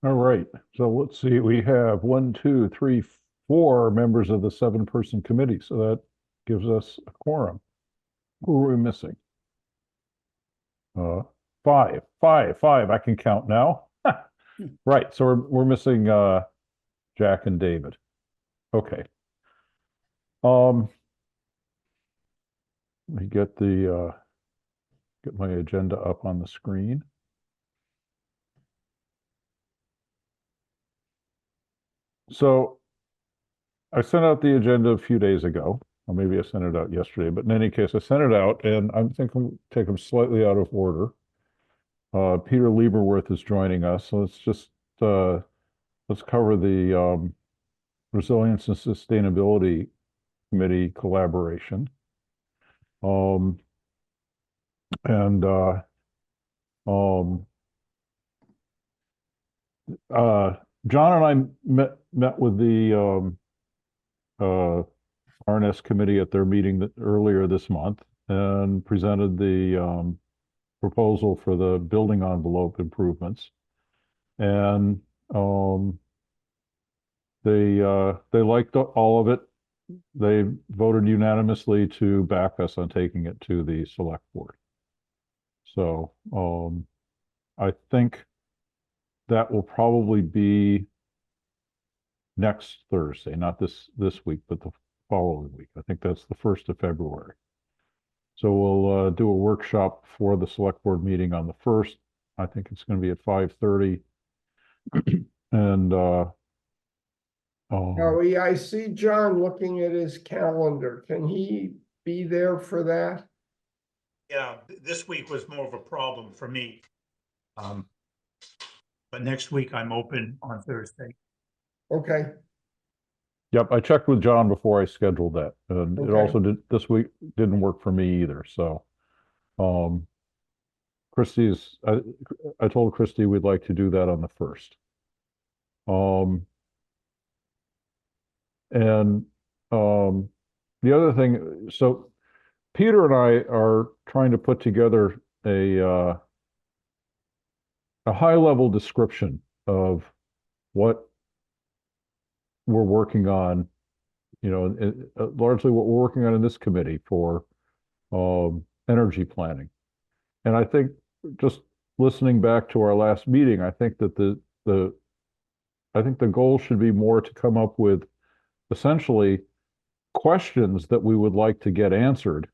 All right, so let's see, we have one, two, three, four members of the seven-person committee, so that gives us a quorum. Who are we missing? Five, I can count now. Right, so we're missing Jack and David. Okay. Let me get my agenda up on the screen. So I sent out the agenda a few days ago, or maybe I sent it out yesterday, but in any case, I sent it out, and I'm thinking take them slightly out of order. Peter Lieberworth is joining us, so let's cover the Resilience and Sustainability Committee collaboration. And John and I met with the RNS committee at their meeting earlier this month and presented the proposal for the building envelope improvements. And they liked all of it. They voted unanimously to back us on taking it to the select board. So I think that will probably be next Thursday, not this week, but the following week. I think that's the 1st of February. So we'll do a workshop for the select board meeting on the 1st. I think it's going to be at 5:30. And I see John looking at his calendar. Can he be there for that? Yeah, this week was more of a problem for me. But next week I'm open on Thursday. Okay, yep, I checked with John before I scheduled that, and it also this week didn't work for me either. So, I told Christy we'd like to do that on the 1st. And the other thing, so Peter and I are trying to put together a high-level description of what we're working on, largely what we're working on in this committee for energy planning. And I think just listening back to our last meeting, I think that the goal should be more to come up with essentially questions that we would like to get answered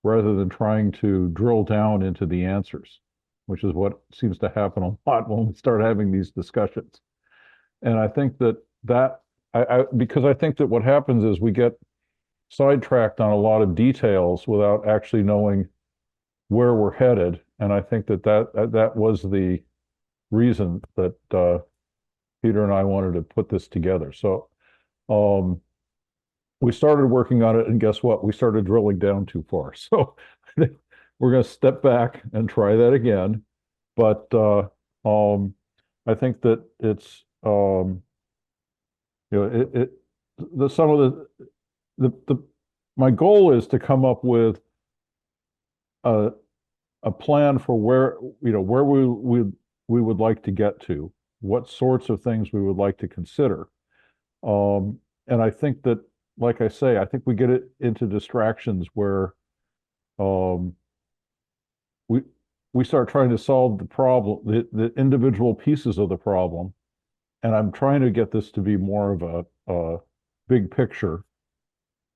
rather than trying to drill down into the answers, which is what seems to happen a lot when we start having these discussions. And I think because I think that what happens is we get sidetracked on a lot of details without actually knowing where we're headed. And I think that was the reason that Peter and I wanted to put this together. So we started working on it, and guess what? We started drilling down too far. So we're going to step back and try that again. But I think that it's some of my goal is to come up with a plan for where we would like to get to, what sorts of things we would like to consider. And I think that, like I say, I think we get it into distractions where we start trying to solve the problem, the individual pieces of the problem. And I'm trying to get this to be more of a big picture.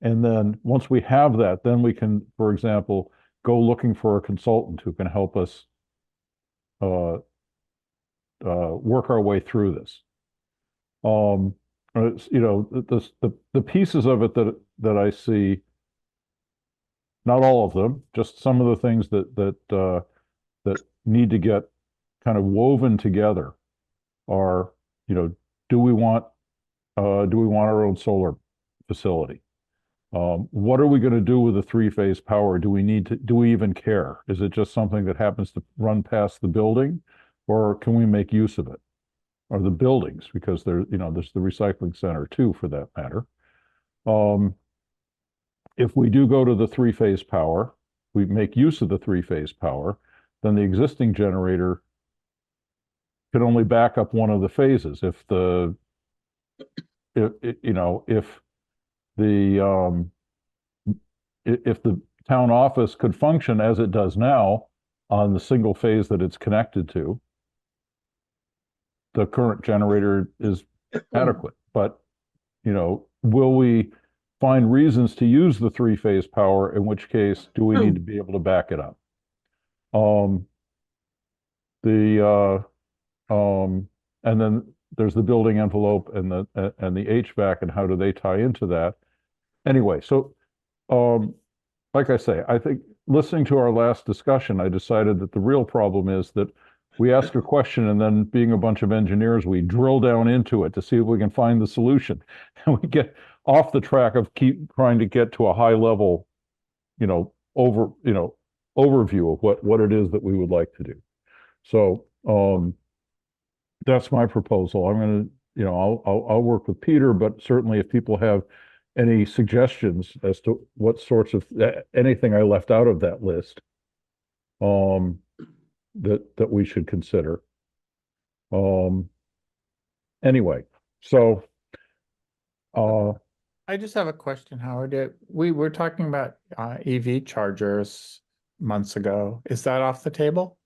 And then once we have that, then we can, for example, go looking for a consultant who can help us work our way through this. The pieces of it that I see, not all of them, just some of the things that need to get kind of woven together are, do we want our own solar facility? What are we going to do with the three-phase power? Do we even care? Is it just something that happens to run past the building, or can we make use of it? Or the buildings, because there's the recycling center too, for that matter. If we do go to the three-phase power, we make use of the three-phase power, then the existing generator can only back up one of the phases. If the, you know, if the, if the town office could function as it does now on the single phase that it's connected to, the current generator is adequate. But, you know, will we find reasons to use the three-phase power, in which case do we need to be able to back it up? And then there's the building envelope and the HVAC, and how do they tie into that? Anyway, so like I say, I think listening to our last discussion, I decided that the real problem is that we ask a question, and then, being a bunch of engineers, we drill down into it to see if we can find the solution. And we get off the track of keep trying to get to a high level, you know, overview of what it is that we would like to do. So that's my proposal. I'm going to, you know, I'll work with Peter, but certainly if people have any suggestions as to what sorts of anything I left out of that list, that we should consider. Anyway, so I just have a question, Howard. We were talking about EV chargers months ago. Is that off the table?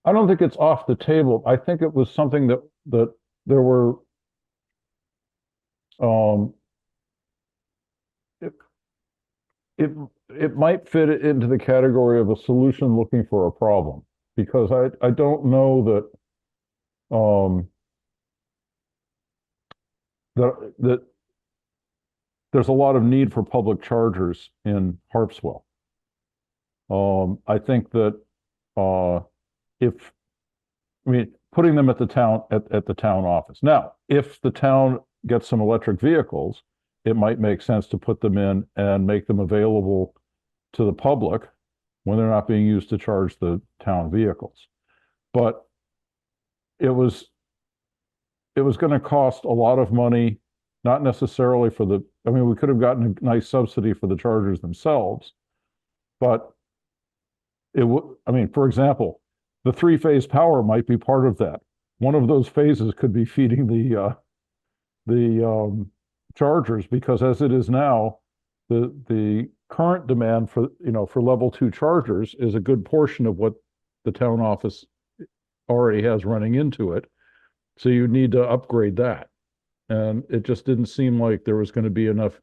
I don't think it's off the table. I think it was something that there were it might fit into the category of a solution looking for a problem, because I don't know that there's a lot of need for public chargers in Harpswell. I think that putting them at the town office. Now, if the town gets some electric vehicles, it might make sense to put them in and make them available to the public when they're not being used to charge the town vehicles. But it was going to cost a lot of money, not necessarily for the, I mean, we could have gotten a nice subsidy for the chargers themselves, but it would, I mean, for example, the three-phase power might be part of that. One of those phases could be feeding the chargers, because as it is now, the current demand for, you know, for level 2 chargers is a good portion of what the town office already has running into it. So you need to upgrade that. And it just didn't seem like there was going to be enough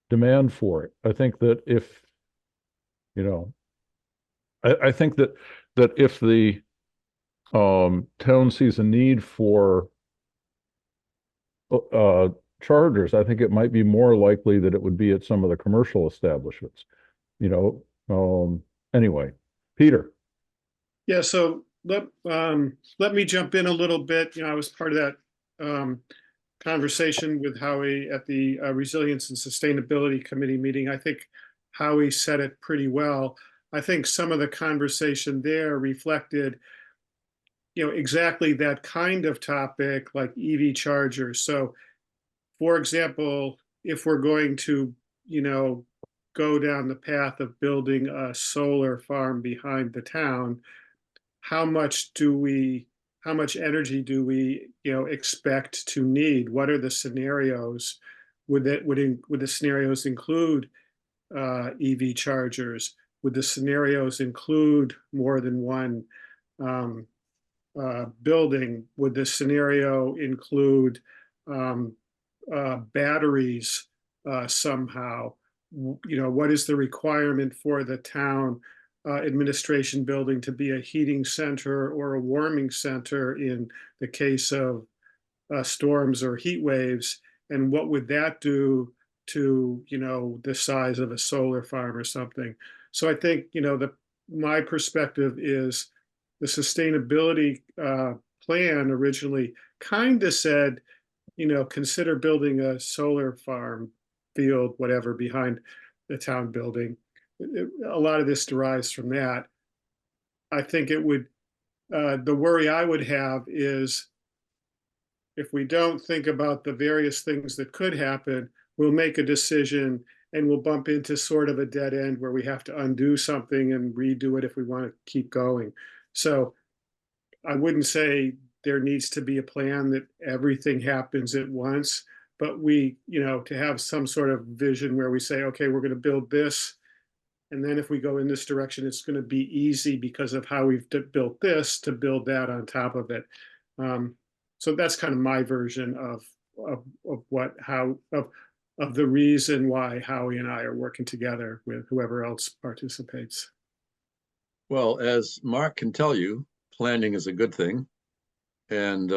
demand for it. I think that if, you know, I think that if the town sees a need for chargers, I think it might be more likely that it would be at some of the commercial establishments, you know. Anyway, Peter. Yeah, so let me jump in a little bit. You know, I was part of that conversation with Howie at the Resilience and Sustainability Committee meeting. I think Howie said it pretty well. I think some of the conversation there reflected, you know, exactly that kind of topic, like EV chargers. So, for example, if we're going to, you know, go down the path of building a solar farm behind the town, how much energy do we, you know, expect to need? What are the scenarios? Would the scenarios include EV chargers? Would the scenarios include more than one building? Would the scenario include batteries somehow? You know, what is the requirement for the town administration building to be a heating center or a warming center in the case of storms or heat waves? And what would that do to, you know, the size of a solar farm or something? So I think, you know, my perspective is the sustainability plan originally kind of said, you know, consider building a solar farm, field, whatever, behind the town building. A lot of this derives from that. I think it would, the worry I would have is if we don't think about the various things that could happen, we'll make a decision and we'll bump into sort of a dead end where we have to undo something and redo it if we want to keep going. So I wouldn't say there needs to be a plan that everything happens at once, but we, to have some sort of vision where we say, okay, we're going to build this. And then if we go in this direction, it's going to be easy because of how we've built this to build that on top of it. So that's kind of my version of the reason why Howie and I are working together with whoever else participates. Well, as Mark can tell you, planning is a good thing. And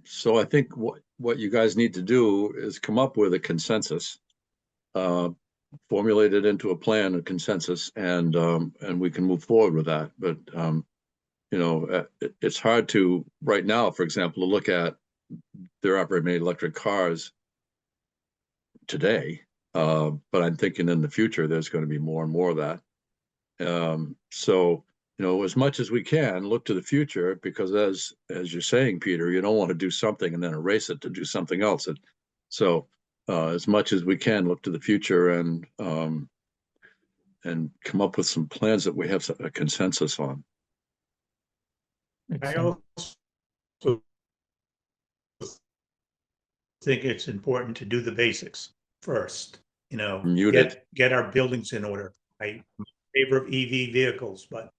so I think what you guys need to do is come up with a consensus, formulate it into a plan, a consensus, and we can move forward with that. But it's hard to right now, for example, to look at their operating electric cars today. But I'm thinking in the future there's going to be more and more of that. So as much as we can look to the future, because as you're saying, Peter, you don't want to do something and then erase it to do something else. So as much as we can look to the future and come up with some plans that we have a consensus on. Makes I sense. also think it's important to do the basics first, Muted. get our buildings in order. I'm in favor of EV vehicles, but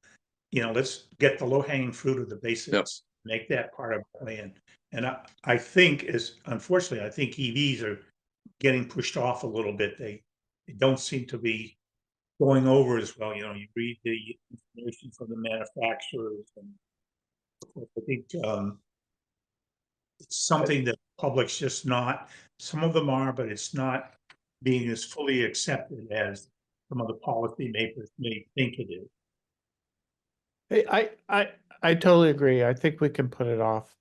let's get the low-hanging fruit of the basics, make that part of the plan. And I think unfortunately, I think EVs are getting pushed off a little bit. They don't seem to be going over as well. You read the information from the manufacturers, and I think it's something that the public's just not. Some of them are, but it's not being as fully accepted as some of the policymakers may think it is. I totally agree. I think we can put it off.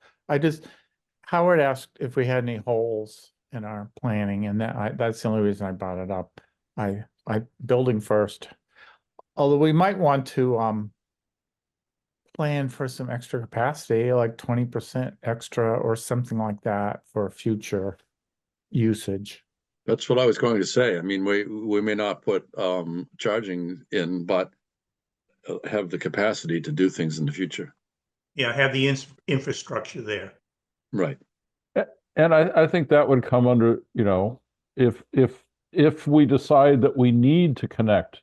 Howard asked if we had any holes in our planning, and that's the only reason I brought it up. I building first. Although we might want to plan for some extra capacity, like 20% extra or something like that for future usage. That's what I was going to say. I mean, we may not put charging in, but have the capacity to do things in the future. Yeah, have the infrastructure there. Right. And I think that would come under, if we decide that we need to connect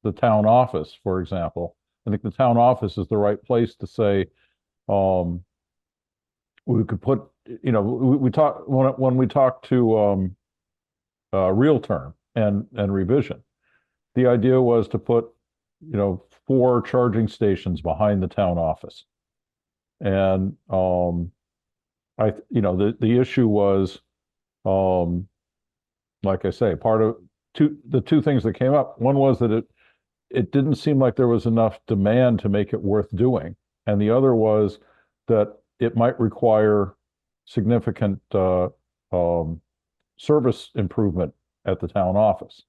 the town office, for example, I think the town office is the right place to say, we could put, we talk when we talk to real term and revision. The idea was to put, 4 charging stations behind the town office. And the issue was, like I say, the two things that came up. One was that it didn't seem like there was enough demand to make it worth doing. And the other was that it might require significant service improvement at the town office.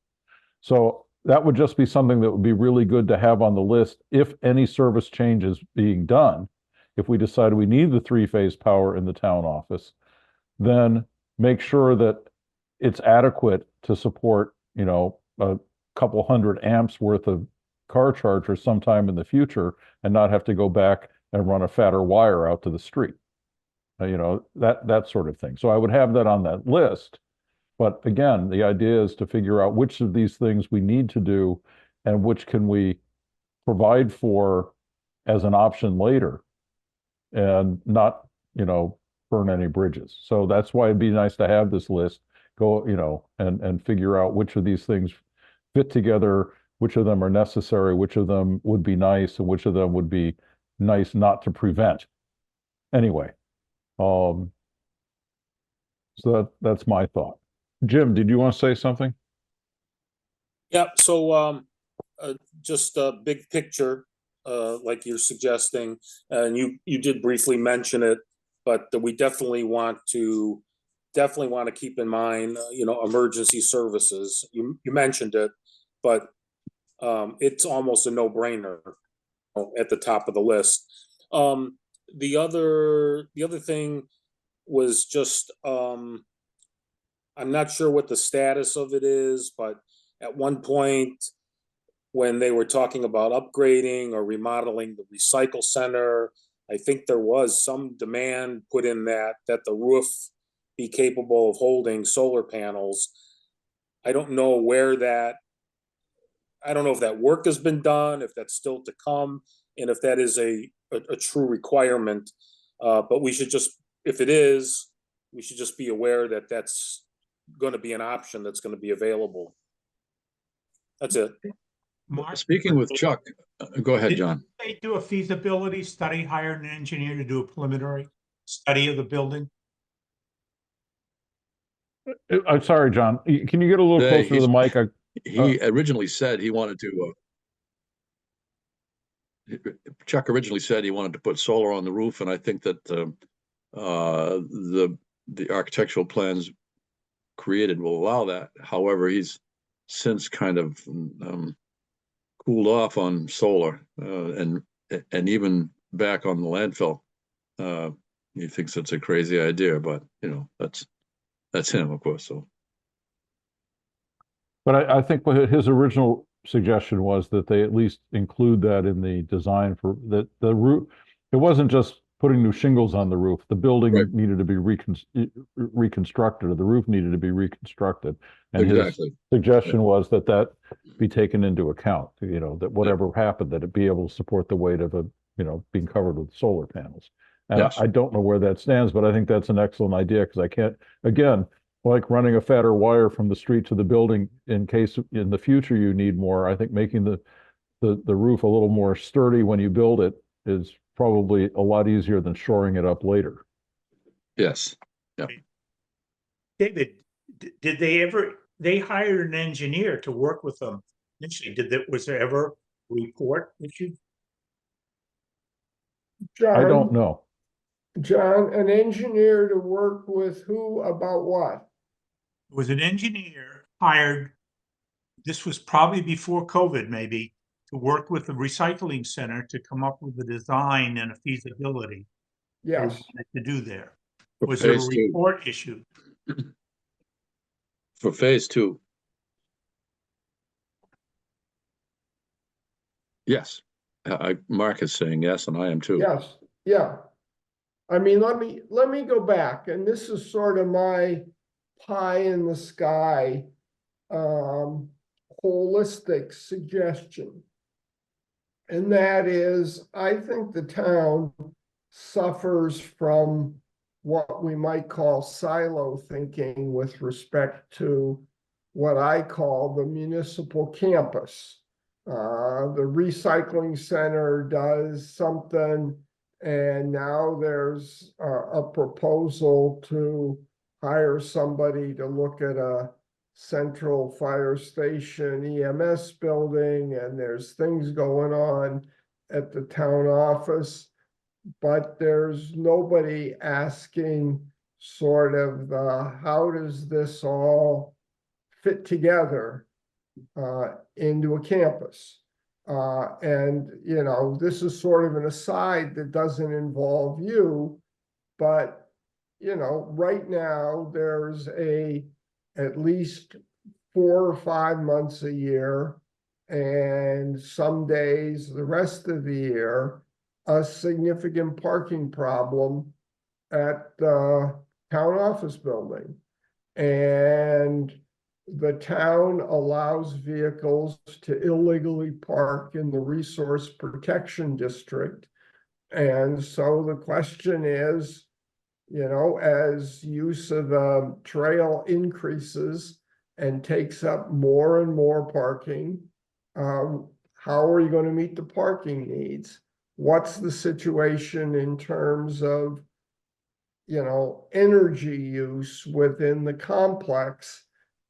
So that would just be something that would be really good to have on the list if any service change is being done. If we decide we need the 3-phase power in the town office, then make sure that it's adequate to support, a couple hundred amps worth of car chargers sometime in the future and not have to go back and run a fatter wire out to the street. That sort of thing. So I would have that on that list. But again, the idea is to figure out which of these things we need to do and which can we provide for as an option later and not, burn any bridges. So that's why it'd be nice to have this list, go, and figure out which of these things fit together, which of them are necessary, which of them would be nice, and which of them would be nice not to prevent. Anyway, so that's my thought. Jim, did you want to say something? Yeah, so just a big picture, like you're suggesting, and you did briefly mention it, but we definitely want to keep in mind, emergency services. You mentioned it, but it's almost a no-brainer at the top of the list. The other thing was just I'm not sure what the status of it is, but at one point when they were talking about upgrading or remodeling the recycle center. I think there was some demand put in that the roof be capable of holding solar panels. I don't know where that, I don't know if that work has been done, if that's still to come, and if that is a true requirement. But we should just, if it is, we should just be aware that that's going to be an option that's going to be available. That's it. Mark, Speaking with Chuck, go ahead, John. they do a feasibility study, hire an engineer to do a preliminary study of the building? I'm sorry, John. Can you get a little Hey, closer to the mic? He originally said he wanted to, Chuck originally said he wanted to put solar on the roof, and I think that the architectural plans created will allow that. However, he's since kind of cooled off on solar, and even back on the landfill. He thinks it's a crazy idea, but that's him, of course. So, But I think what his original suggestion was that they at least include that in the design for the roof. It wasn't just putting new shingles on the roof. The building Right. needed to be reconstructed, or the roof needed to be reconstructed. And exactly. his suggestion was that be taken into account, that whatever happened, that it be able to support the weight of being covered with solar panels. And Yes. I don't know where that stands, but I think that's an excellent idea, because I can't, again, like running a fatter wire from the street to the building in case in the future you need more. I think making the roof a little more sturdy when you build it is probably a lot easier than shoring it up later. Yes. David, did they hired an engineer to work with them initially? Was there ever a report issued? I don't John, know. John, an engineer to work with who about what? Was an engineer hired, this was probably before COVID maybe, to work with the recycling center to come up with a design and a feasibility they Yes, wanted to do there. For Was there a phase two. report issued? For phase two. Yes. Mark is saying yes, and I am too. yes, yeah. I mean, let me go back, and this is sort of my pie in the sky holistic suggestion. And that is, I think the town suffers from what we might call silo thinking with respect to what I call the municipal campus. The recycling center does something, and now there's a proposal to hire somebody to look at a central fire station EMS building, and there's things going on at the town office, but there's nobody asking sort of how does this all fit together into a campus. And this is sort of an aside that doesn't involve you, but right now there's at least 4 or 5 months a year, and some days the rest of the year, a significant parking problem at the town office building. And the town allows vehicles to illegally park in the resource protection district. And so the question is, as use of the trail increases and takes up more and more parking, how are you going to meet the parking needs? What's the situation in terms of, energy use within the complex?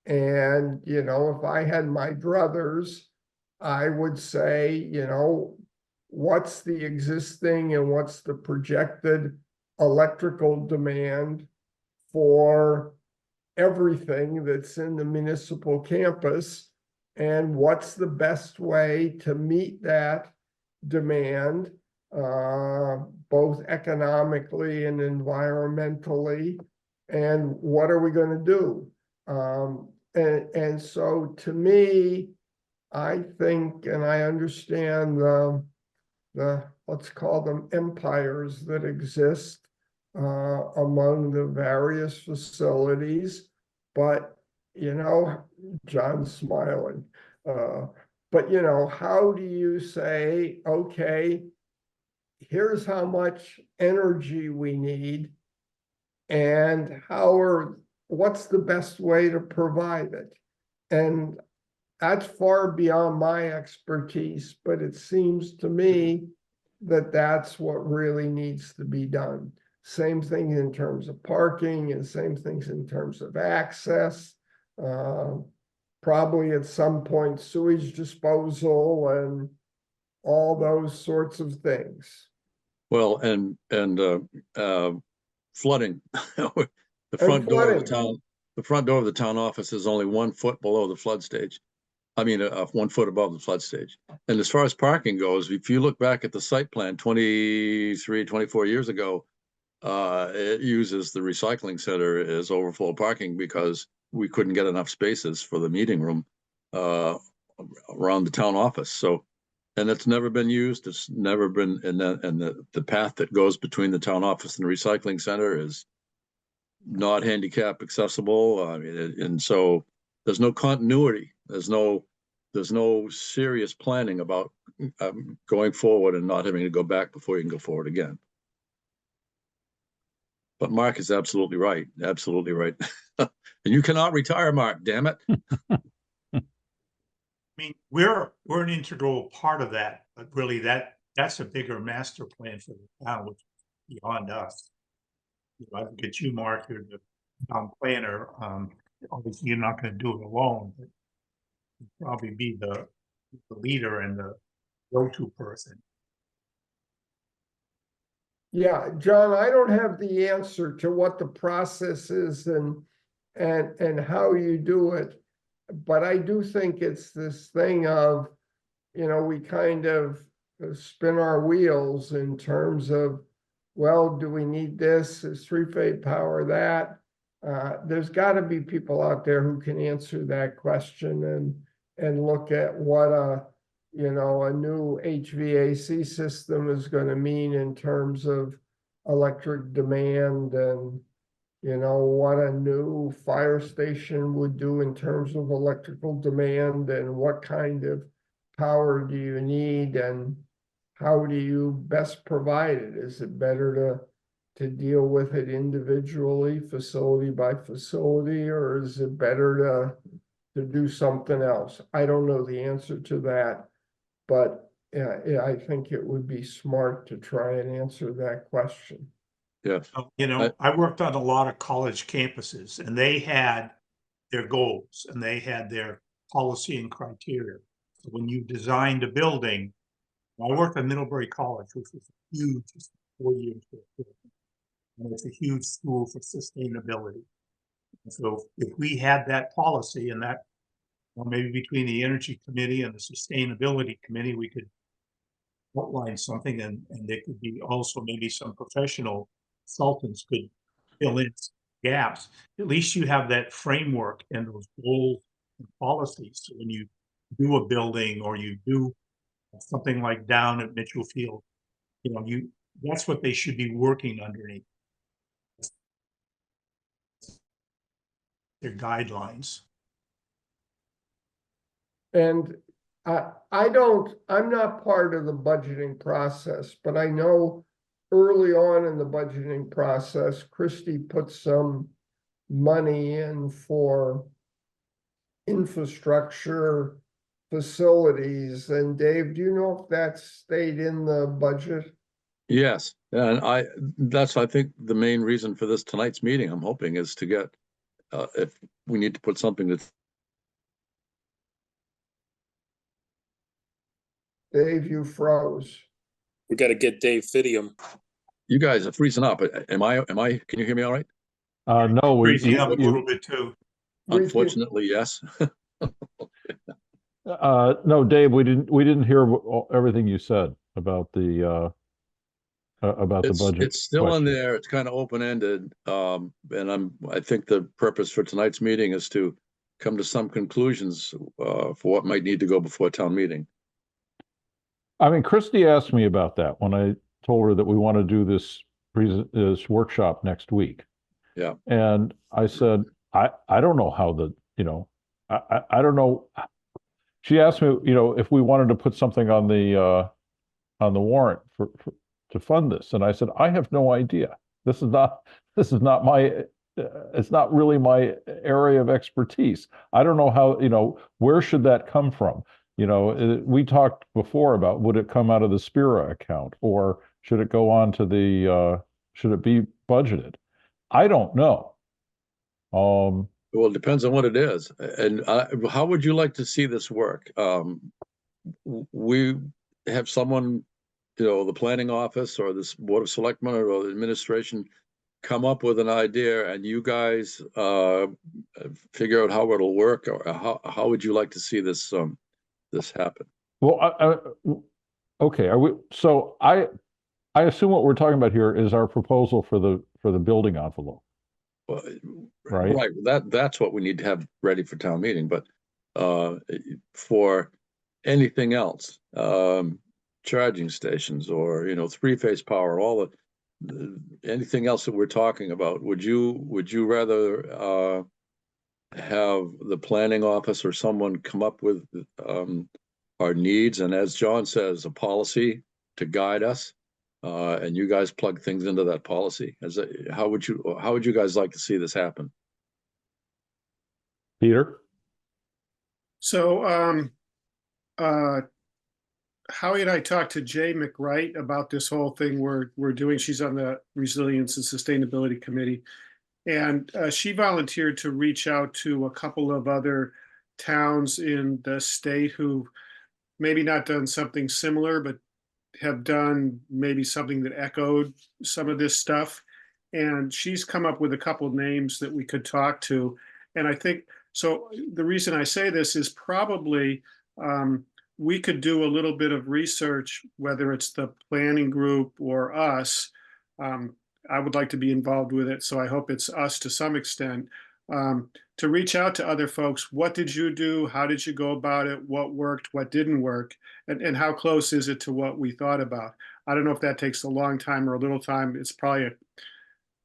And, if I had my druthers, I would say, what's the existing and what's the projected electrical demand for everything that's in the municipal campus, and what's the best way to meet that demand, both economically and environmentally, and what are we going to do? And so to me, I think, and I understand let's call them empires that exist among the various facilities. But, John's smiling. But, how do you say, okay, here's how much energy we need, and what's the best way to provide it? And that's far beyond my expertise, but it seems to me that that's what really needs to be done. Same thing in terms of parking and same things in terms of access. Probably at some point sewage disposal and all those sorts of things. Well, and flooding. The front door of the town, the front door of the town office is only 1 foot below the flood stage. I mean, 1 foot above the flood stage. And as far as parking goes, if you look back at the site plan 23, 24 years ago, it uses the recycling center as overflow parking because we couldn't get enough spaces for the meeting room around the town office. So, and it's never been used. It's never been, and the path that goes between the town office and the recycling center is not handicap accessible. I mean, and so there's no continuity. There's no serious planning about going forward and not having to go back before you can go forward again. But Mark is absolutely right. Absolutely right. And you cannot retire, Mark, damn it. I mean, we're an integral part of that, but really that's a bigger master plan for the town, which is beyond us. I look at you, Mark, you're the town planner. Obviously, you're not going to do it alone, but you'd probably be the leader and the go-to person. Yeah, John, I don't have the answer to what the process is and how you do it. But I do think it's this thing of, we kind of spin our wheels in terms of, well, do we need this? Is three-phase power that? There's got to be people out there who can answer that question and look at what a new HVAC system is going to mean in terms of electric demand and, what a new fire station would do in terms of electrical demand and what kind of power do you need and how do you best provide it? Is it better to deal with it individually, facility by facility, or is it better to do something else? I don't know the answer to that. But yeah, I think it would be smart to try and answer that question. Yeah. I worked on a lot of college campuses and they had their goals and they had their policy and criteria. So when you designed a building, I worked at Middlebury College, which was a huge 4-year building. And it's a huge school for sustainability. And so if we had that policy and that, or maybe between the Energy Committee and the Sustainability Committee, we could outline something and there could be also maybe some professional consultants could fill in gaps. At least you have that framework and those goals and policies. So when you do a building or you do something like down at Mitchell Field, that's what they should be working underneath. Their guidelines. And I'm not part of the budgeting process, but I know early on in the budgeting process, Christie put some money in for infrastructure facilities. And Dave, do you know if that stayed in the budget? Yes, and that's, I think, the main reason for this tonight's meeting, I'm hoping, is to get, if we need to put something that's. Dave, you froze. We got to get Dave Fidium. You guys are freezing up. Can you hear me all right? No, Freezing up a little bit too. Unfortunately, yes. no, Dave, we didn't hear everything you said about the budget. It's still question. in there. It's kind of open-ended. And I think the purpose for tonight's meeting is to come to some conclusions for what might need to go before town meeting. I mean, Christy asked me about that when I told her that we want to do this workshop next week. Yeah. And I said, I don't know how I don't know. She asked me, if we wanted to put something on the warrant to fund this. And I said, I have no idea. This is not it's not really my area of expertise. I don't know how, where should that come from? We talked before about, would it come out of the Spira account, or should it go on to should it be budgeted? I don't know. Well, it depends on what it is. And how would you like to see this work? We have someone, the planning office or this Board of Selectmen or the administration come up with an idea, and you guys figure out how it'll work, or how would you like to see this happen? Well, okay. So I assume what we're talking about here is our proposal for the building envelope. Right. Right. That's what we need to have ready for town meeting. But for anything else, charging stations or three-phase power, anything else that we're talking about, would you rather have the planning office or someone come up with our needs, and as John says, a policy to guide us, and you guys plug things into that policy? How would you guys like to see this happen? Peter? So Howie and I talked to Jay McWright about this whole thing we're doing. She's on the Resilience and Sustainability Committee. And she volunteered to reach out to a couple of other towns in the state who maybe not done something similar, but have done maybe something that echoed some of this stuff. And she's come up with a couple of names that we could talk to. And I think, so the reason I say this is probably we could do a little bit of research, whether it's the planning group or us. I would like to be involved with it, so I hope it's us to some extent, to reach out to other folks. What did you do? How did you go about it? What worked? What didn't work? And how close is it to what we thought about? I don't know if that takes a long time or a little time. It's probably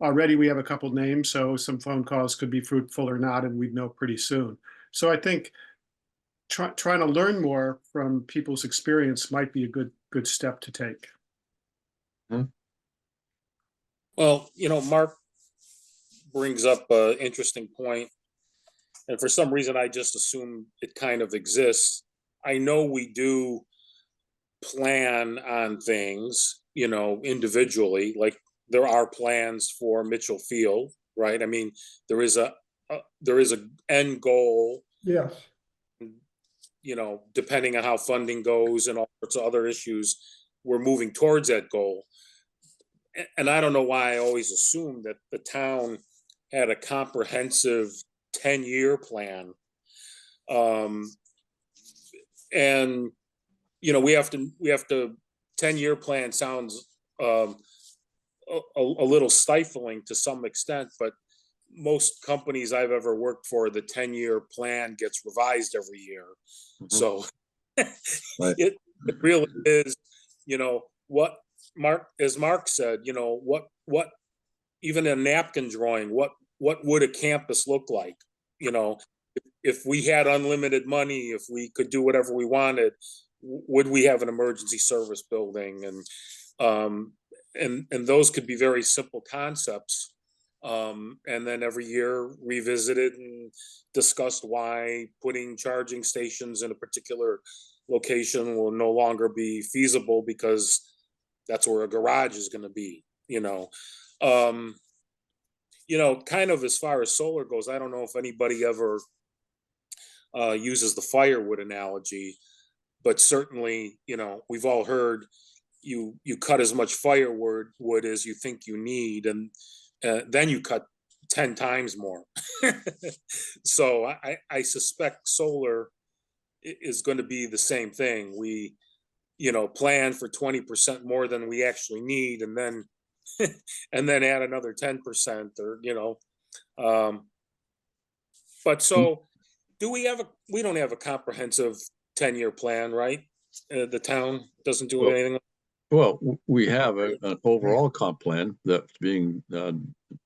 already we have a couple names, so some phone calls could be fruitful or not, and we'd know pretty soon. So I think trying to learn more from people's experience might be a good step to take. Well, Mark brings up an interesting point, and for some reason, I just assume it kind of exists. I know we do plan on things, individually, like there are plans for Mitchell Field, right? I mean, there is a end goal. Yes. Depending on how funding goes and all sorts of other issues, we're moving towards that goal. And I don't know why I always assumed that the town had a comprehensive 10-year plan. And we have to 10-year plan sounds a little stifling to some extent, but most companies I've ever worked for, the 10-year plan gets revised every year. Mm-hmm. So right. it really is, what as Mark said, what even a napkin drawing, what would a campus look like? If we had unlimited money, if we could do whatever we wanted, would we have an emergency service building? And those could be very simple concepts. And then every year revisited and discussed why putting charging stations in a particular location will no longer be feasible because that's where a garage is going to be, kind of as far as solar goes. I don't know if anybody ever uses the firewood analogy, but certainly, we've all heard you cut as much firewood as you think you need, and then you cut 10 times more. So I suspect solar is going to be the same thing. We, plan for 20% more than we actually need, and then add another 10%, or but so do we have we don't have a comprehensive 10-year plan, right? The town doesn't do Well, anything. Well, we have an overall comp plan that's being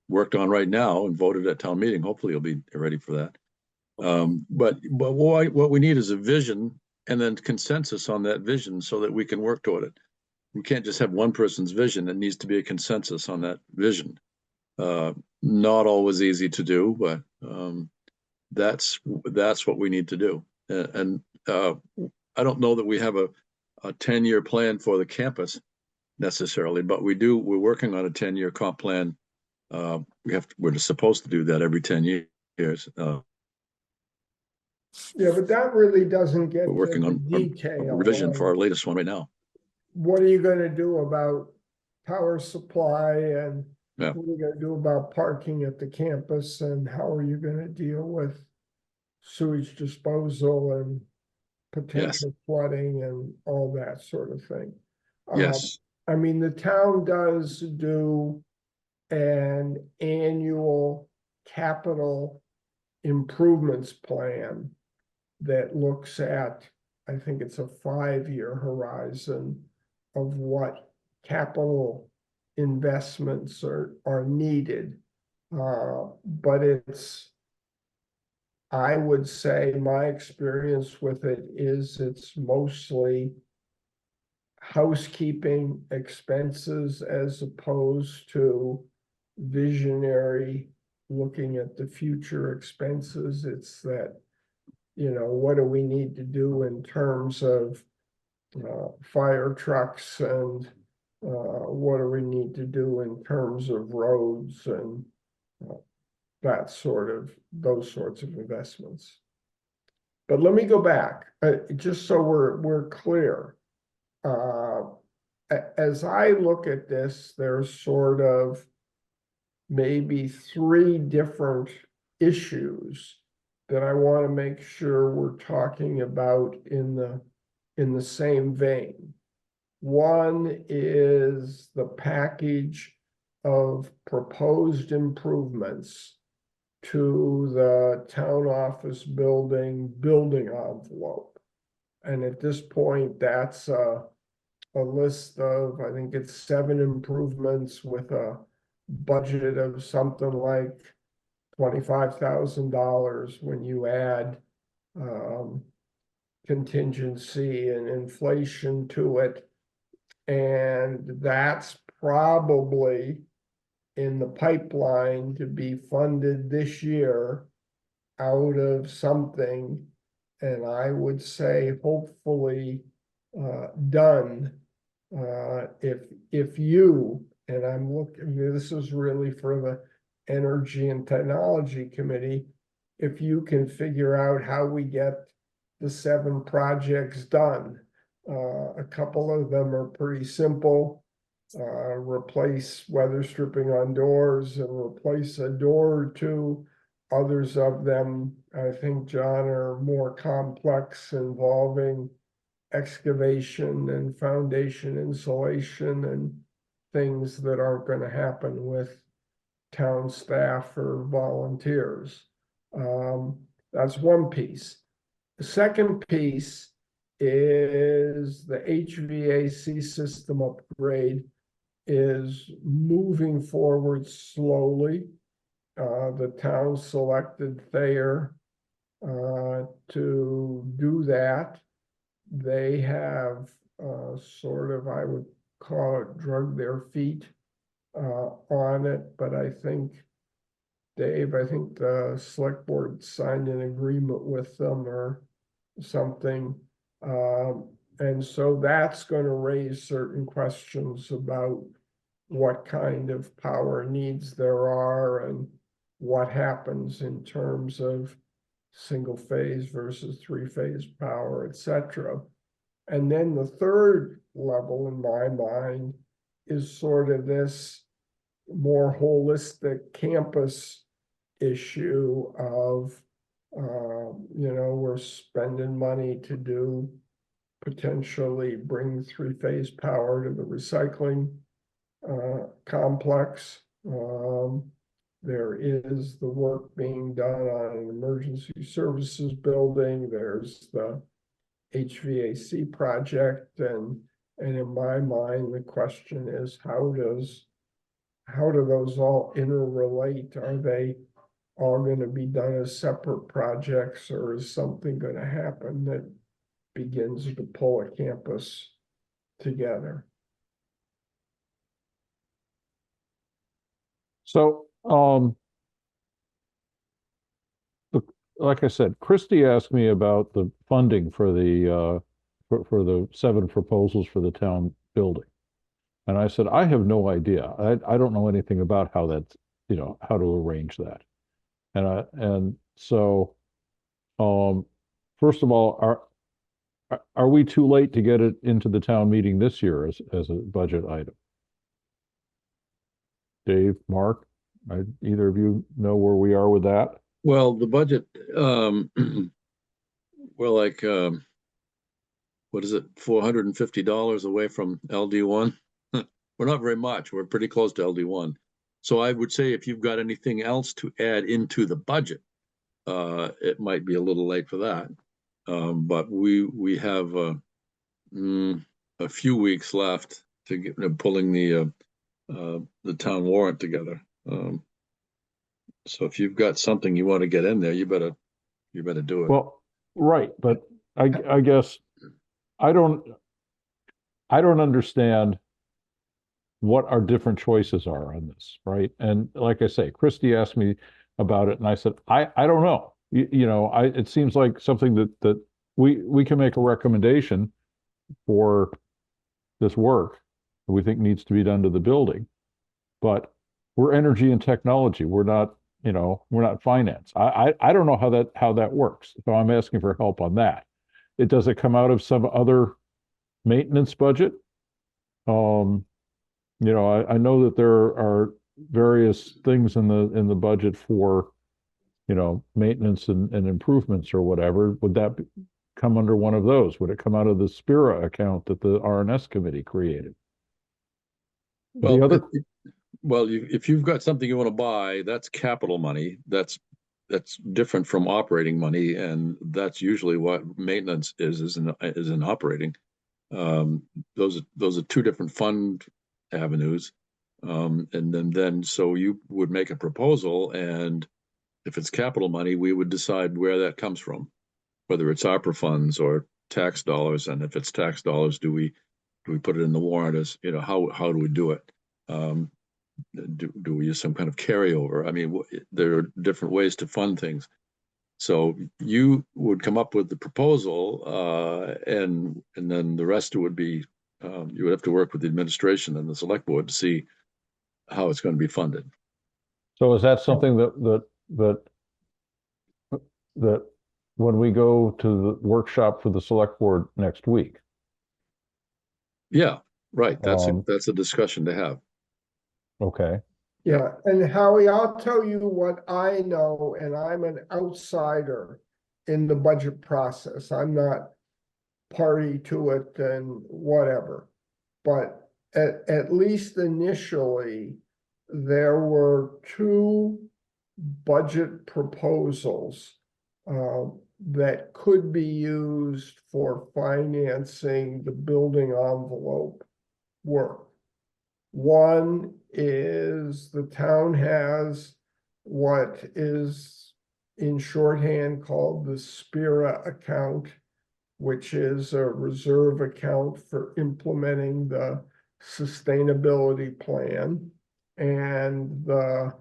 worked on right now and voted at town meeting. Hopefully you'll be ready for that. But what we need is a vision and then consensus on that vision so that we can work toward it. We can't just have one person's vision. It needs to be a consensus on that vision. Not always easy to do, but that's what we need to do. And I don't know that we have a 10-year plan for the campus necessarily, but we're working on a 10-year comp plan. We're supposed to do that every 10 years. Yeah, but that really doesn't get We're working to the on a detail. revision for of our latest one right now. What are you gonna do about power supply, and Yeah. what are you gonna do about parking at the campus, and how are you gonna deal with sewage disposal and potential flooding and all that sort of thing? Yes. I mean, the town does do an annual capital improvements plan that looks at, I think it's a 5-year horizon of what capital investments are needed. But I would say my experience with it is it's mostly housekeeping expenses as opposed to visionary looking at the future expenses. It's that, what do we need to do in terms of fire trucks, and what do we need to do in terms of roads and those sorts of investments. But let me go back, just so we're clear. As I look at this, there's sort of maybe 3 different issues that I want to make sure we're talking about in the same vein. One is the package of proposed improvements to the town office building envelope. And at this point, that's a list of, I think it's 7 improvements with a budget of something like $25,000 when you add contingency and inflation to it. And that's probably in the pipeline to be funded this year out of something. And I would say hopefully done if you, and I'm looking, this is really for the Energy and Technology Committee, if you can figure out how we get the 7 projects done. A couple of them are pretty simple. Replace weather stripping on doors and replace a door or 2. Others of them, I think, John, are more complex, involving excavation and foundation insulation and things that aren't going to happen with town staff or volunteers. That's one piece. The second piece is the HVAC system upgrade is moving forward slowly. The town selected Thayer to do that. They have sort of, I would call it, drug their feet on it, but I think, Dave, the select board signed an agreement with them or something. And so that's going to raise certain questions about what kind of power needs there are and what happens in terms of single phase versus 3-phase power, etc. And then the third level in my mind is sort of this more holistic campus issue of, we're spending money to do potentially bring 3-phase power to the recycling complex. there is the work being done on an emergency services building, there's the HVAC project, and in my mind, the question is, how do those all interrelate? Are they all gonna be done as separate projects, or is something gonna happen that begins to pull a campus together? So, like I said, Christie asked me about the funding for the for the 7 proposals for the town building. And I said, I have no idea. I don't know anything about how that's, how to arrange that. And so, first of all, are we too late to get it into the town meeting this year as a budget item? Dave, Mark, either of you know where we are with that? Well, the budget, we're like, what is it, $450 away from LD1? We're not very much. We're pretty close to LD1. So I would say if you've got anything else to add into the budget, it might be a little late for that. But we have a few weeks left to get pulling the town warrant together. So if you've got something you want to get in there, you better do it. Well, right, but I guess I don't understand what our different choices are on this, right? And like I say, Christie asked me about it, and I said, I don't know. It seems like something that we can make a recommendation for this work that we think needs to be done to the building, but we're energy and technology. We're not finance. I don't know how that works. So I'm asking for help on that. Does it come out of some other maintenance budget? I know that there are various things in the budget for, maintenance and improvements or whatever. Would that come under one of those? Would it come out of the Spira account that the RNS committee created? If you've got something you want to buy, that's capital money. That's different from operating money, and that's usually what maintenance is in operating. Those are two different fund avenues, and then so you would make a proposal, and if it's capital money, we would decide where that comes from, whether it's ARPA funds or tax dollars, and if it's tax dollars, do we put it in the warrant as how do we do it? Do we use some kind of carryover? I mean, there are different ways to fund things. So you would come up with the proposal, and then the rest would be you would have to work with the administration and the select board to see how it's going to be funded. So is that something that when we go to the workshop for the select board next week? Yeah, right. That's a discussion to have. Okay. Yeah, and Howie, I'll tell you what I know, and I'm an outsider in the budget process. I'm not party to it and whatever. But at least initially, there were 2 budget proposals that could be used for financing the building envelope work. One is the town has what is in shorthand called the Spira account, which is a reserve account for implementing the sustainability plan, and the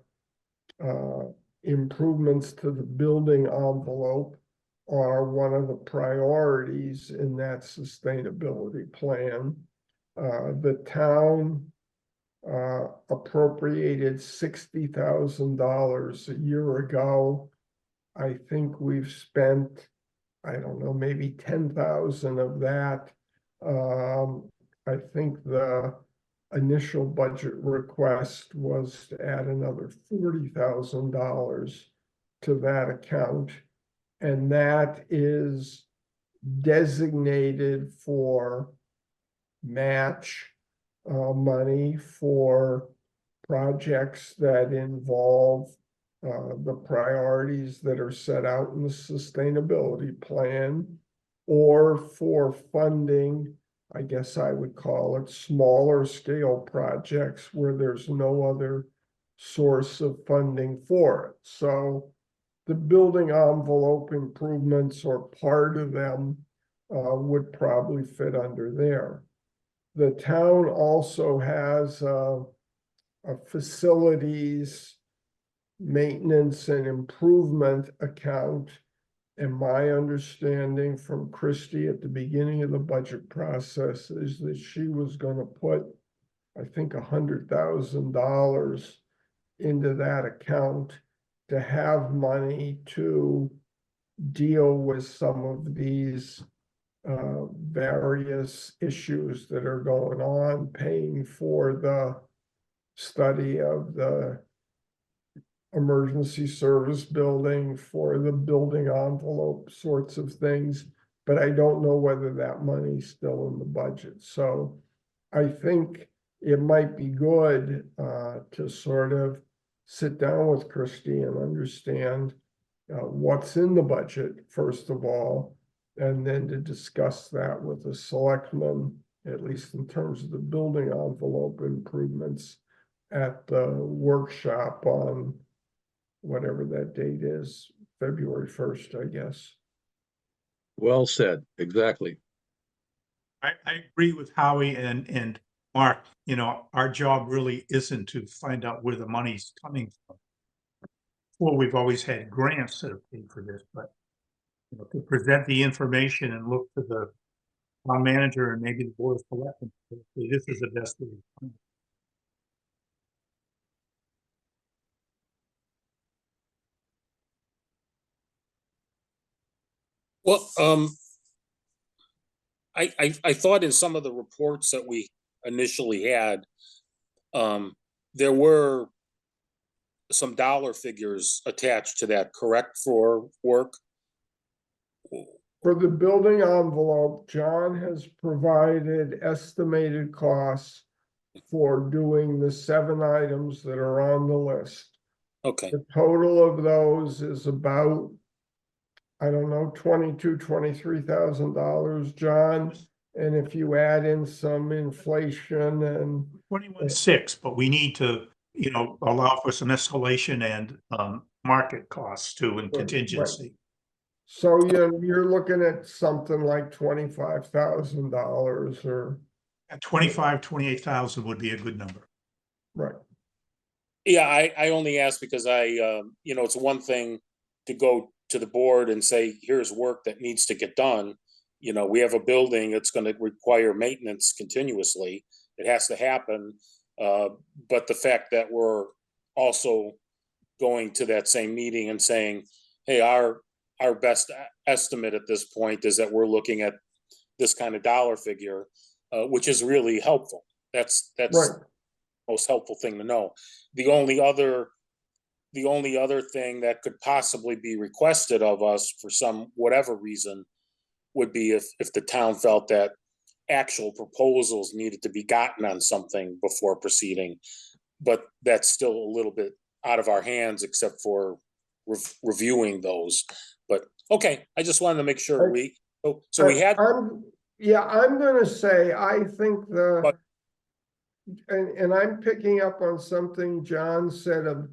improvements to the building envelope are one of the priorities in that sustainability plan. The town appropriated $60,000 a year ago. I think we've spent, I don't know, maybe 10,000 of that. I think the initial budget request was to add another $40,000 to that account. And that is designated for match money for projects that involve the priorities that are set out in the sustainability plan, or for funding, I guess I would call it, smaller scale projects where there's no other source of funding for it. So the building envelope improvements, or part of them, would probably fit under there. The town also has a facilities maintenance and improvement account. And my understanding from Christie at the beginning of the budget process is that she was gonna put, I think, $100,000 into that account to have money to deal with some of these various issues that are going on, paying for the study of the emergency service building, for the building envelope sorts of things, but I don't know whether that money's still in the budget. So I think it might be good to sort of sit down with Christie and understand what's in the budget, first of all, and then to discuss that with the selectmen, at least in terms of the building envelope improvements at the workshop on whatever that date is, February 1st, I guess. Well said, exactly. I agree with Howie and Mark. You know, our job really isn't to find out where the money's coming from. Well, we've always had grants that have paid for this, but you know, to present the information and look to the town manager and maybe the board of selectmen, this is the best way to find it. Well, I thought in some of the reports that we initially had, there were some dollar figures attached to that, correct, for work? For the building envelope, John has provided estimated costs for doing the 7 items that are on the list. Okay, The total of those is about, I don't know, $23,000, John. And if you add in some inflation and 21.6, but we need to, you know, allow for some escalation and market costs too, and Right. contingency. so you're looking at something like $25,000 or, At 28,000 would be a good number. right. yeah, I only asked because you know, it's one thing to go to the board and say, here's work that needs to get done. You know, we have a building that's gonna require maintenance continuously. It has to happen. But the fact that we're also going to that same meeting and saying, hey, our best estimate at this point is that we're looking at this kind of dollar figure, which is really helpful. That's Right. the most helpful thing to know. The only other thing that could possibly be requested of us for some whatever reason would be if the town felt that actual proposals needed to be gotten on something before proceeding. But that's still a little bit out of our hands, except for reviewing those. But okay, I just wanted to make sure so we had. I'm gonna say, I think But- and I'm picking up on something John said a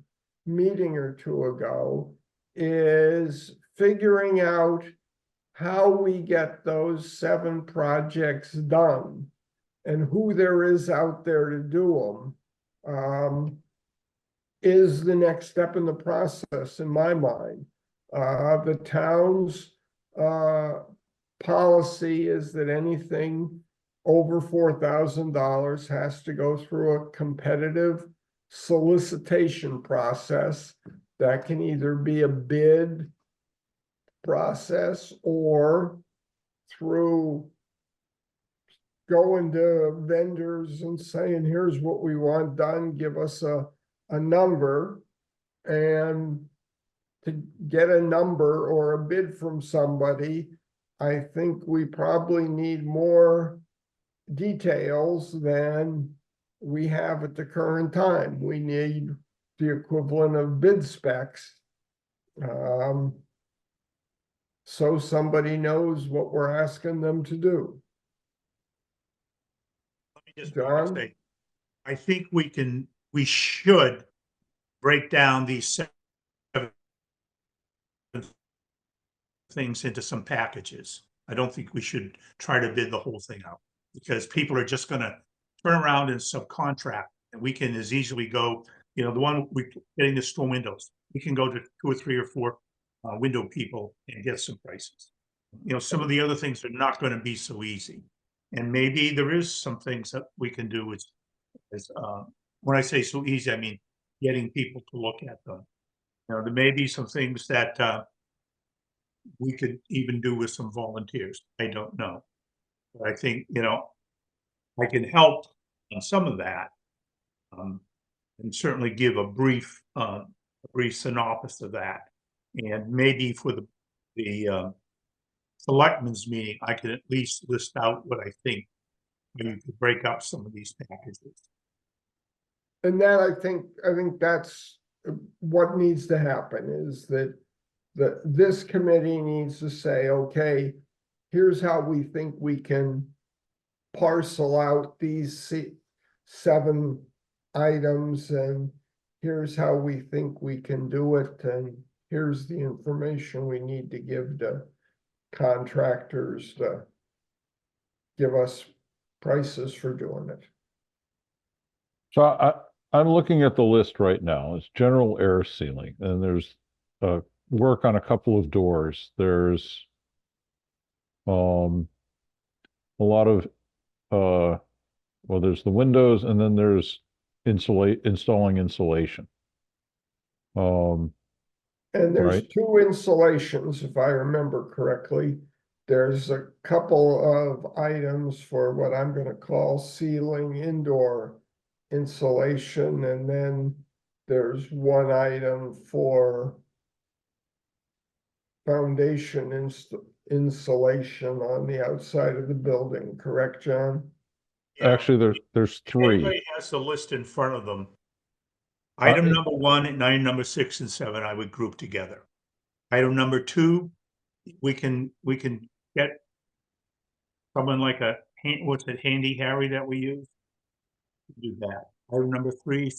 meeting or two ago, is figuring out how we get those 7 projects done and who there is out there to do them, is the next step in the process, in my mind. The town's policy is that anything over $4,000 has to go through a competitive solicitation process that can either be a bid process or through going to vendors and saying, here's what we want done, give us a number. And to get a number or a bid from somebody, I think we probably need more details than we have at the current time. We need the equivalent of bid specs. So somebody knows what we're asking them to do. Let me just John? say, I think we should break down these 7 things into some packages. I don't think we should try to bid the whole thing out, because people are just gonna turn around and subcontract, and we can as easily go, the one we getting the store windows, we can go to 2 or 3 or 4 window people and get some prices. Some of the other things are not gonna be so easy. And maybe there is some things that we can do when I say so easy, I mean getting people to look at them. There may be some things that we could even do with some volunteers. I don't know. But I think, I can help on some of that. And certainly give a brief synopsis of that. And maybe for the selectmen's meeting, I can at least list out what I think. You could break up some of these packages. And that I think that's what needs to happen, is that this committee needs to say, okay, here's how we think we can parcel out these 7 items, and here's how we think we can do it, and here's the information we need to give to contractors to give us prices for doing it. So I'm looking at the list right now. It's general air sealing, and there's work on a couple of doors. There's a lot of well, there's the windows, and then there's installing insulation. And there's Right. 2 installations, if I remember correctly. There's a couple of items for what I'm gonna call ceiling indoor insulation, and then there's 1 item for foundation insulation on the outside of the building, correct, John? Actually, there's If 3. anybody has the list in front of them, Uh, item number 1 and item number 6 and 7, I would group together. Item number 2, we can get someone like what's it, Handy Harry that we use? Do that. Item number 3,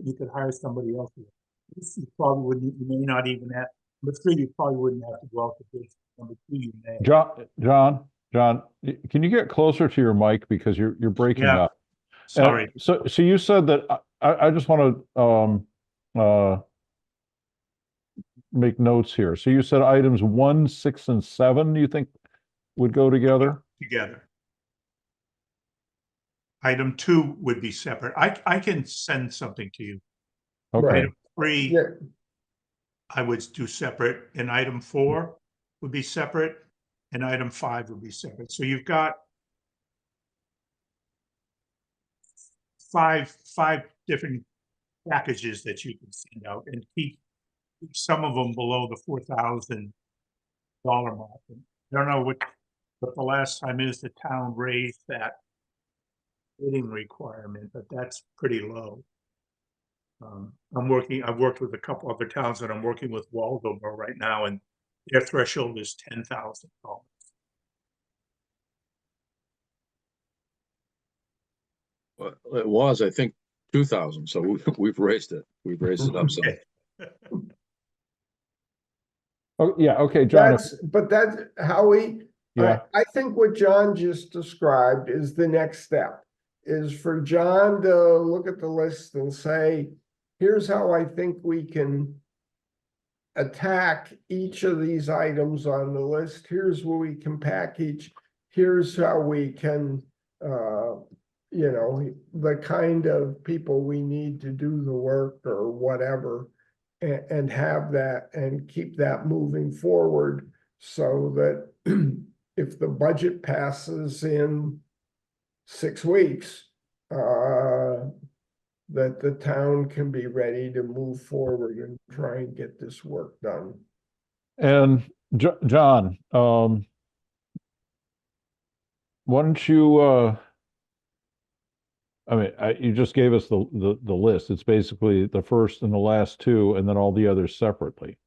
you could hire somebody else. You probably wouldn't, you may not even have, number 3, you probably wouldn't have to go out to bid. Number 2, you may. John, can you get closer to your mic, because you're breaking Yeah. up? Sorry. So you said that I just want to make notes here. So you said items 1, 6, and 7, you think would go together? Together. Item 2 would be separate. I can send something to you. Okay. Item 3, Yeah, I would do separate, and item 4 would be separate, and item 5 would be separate. So you've got five different packages that you can send out, and keep some of them below the $4,000 mark. I don't know what the last time is the town raised that bidding requirement, but that's pretty low. I've worked with a couple other towns, and I'm working with Waldo right now, and their threshold is $10,000. Well, it was, I think, 2,000, so we've raised it. We've raised it up some. Okay. Oh, yeah. Okay, John. but that's Howie. Yeah. I think what John just described is the next step, is for John to look at the list and say, here's how I think we can attack each of these items on the list. Here's where we can package. Here's how we can, the kind of people we need to do the work or whatever, and have that and keep that moving forward, so that if the budget passes in 6 weeks, that the town can be ready to move forward and try and get this work done. And John, why don't you I mean, you just gave us the list. It's basically the first and the last two, and then all the others separately.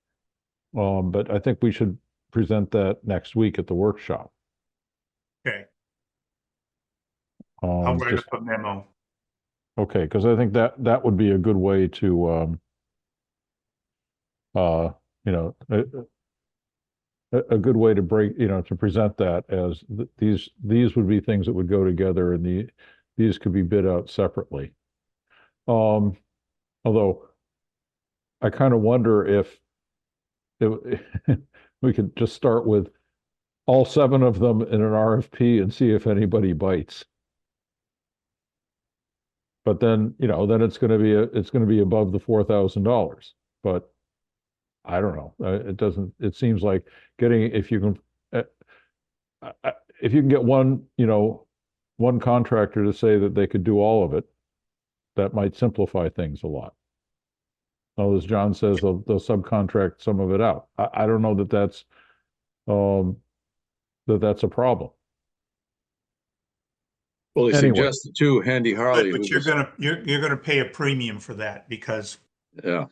But I think we should present that next week at the workshop. Okay, I'll write Just, up a memo. okay, because I think that would be a good way to, you know, a good way to break, you know, to present that as these would be things that would go together, and these could be bid out separately. Although I kind of wonder if we could just start with all 7 of them in an RFP and see if anybody bites. But then, you know, then it's going to be above the $4,000. But I don't know. It seems like if you can get one, you know, one contractor to say that they could do all of it, that might simplify things a lot. Well, as John says, they'll subcontract some of it out. I don't know that that's a problem. Well, he Anyway. suggested too, Handy Harley, But who you're gonna pay a premium for that because yeah,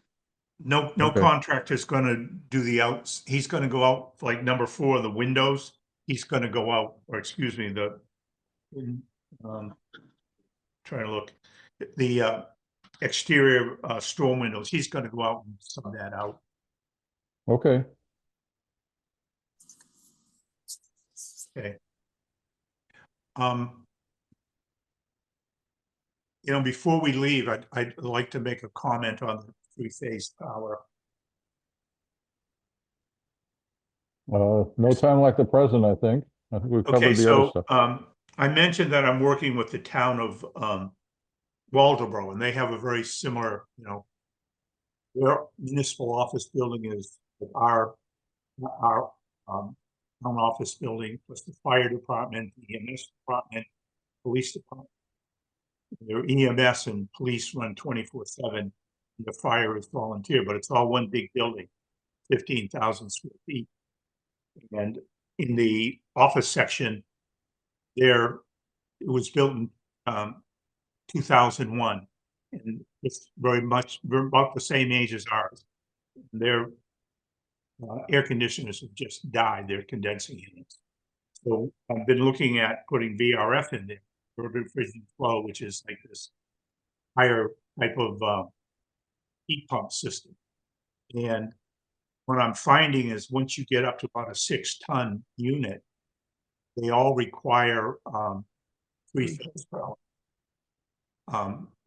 no Okay. contractor's gonna do the outs. He's gonna go out for like number 4, the windows. He's gonna go out, or excuse me, trying to look, the exterior storm windows. He's gonna go out and sub that out. Okay. Okay. You know, before we leave, I'd like to make a comment on the 3-phase power. No time like the present, I think. I think we've Okay, covered the other so stuff. I mentioned that I'm working with the town of Waldoboro, and they have a very similar, you know, their municipal office building is our town office building, plus the fire department, the EMS department, police department. Their EMS and police run 24/7. The fire is volunteer, but it's all one big building, 15,000 square feet. And in the office section, it was built in 2001, and it's very about the same age as ours. Their air conditioners have just died. They're condensing units. So I've been looking at putting VRF in there, refrigerant flow, which is like this higher type of heat pump system. And what I'm finding is once you get up to about a 6-ton unit, they all require 3-phase power.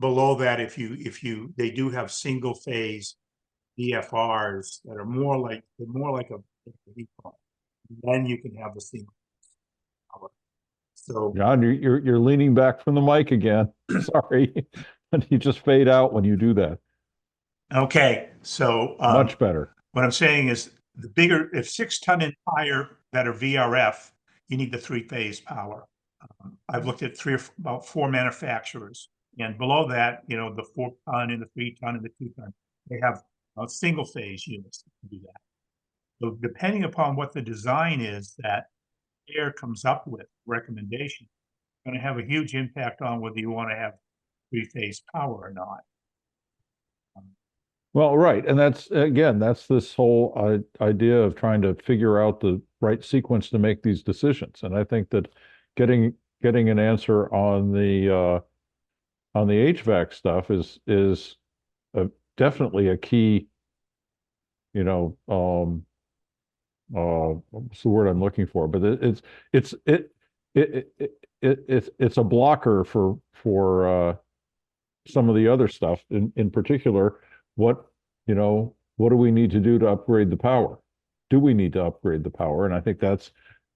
Below that, they do have single phase DFRs that are more like a heat pump. Then you can have the single power. So John, you're leaning back from the mic again. Sorry. And you just fade out when you do that. okay, so Much better. what I'm saying is the bigger, if 6-ton and higher that are VRF, you need the 3-phase power. I've looked at about 4 manufacturers, and below that, you know, the 4-ton and the 3-ton and the 2-ton, they have single phase units to do that. So depending upon what the design is that Air comes up with recommendation, going to have a huge impact on whether you want to have 3-phase power or not. Well, right. And that's this whole idea of trying to figure out the right sequence to make these decisions. And I think that getting an answer on the HVAC stuff is definitely a key, you know, what's the word I'm looking for? But it's a blocker for some of the other stuff. In particular, what do we need to do to upgrade the power? Do we need to upgrade the power? And I think that's,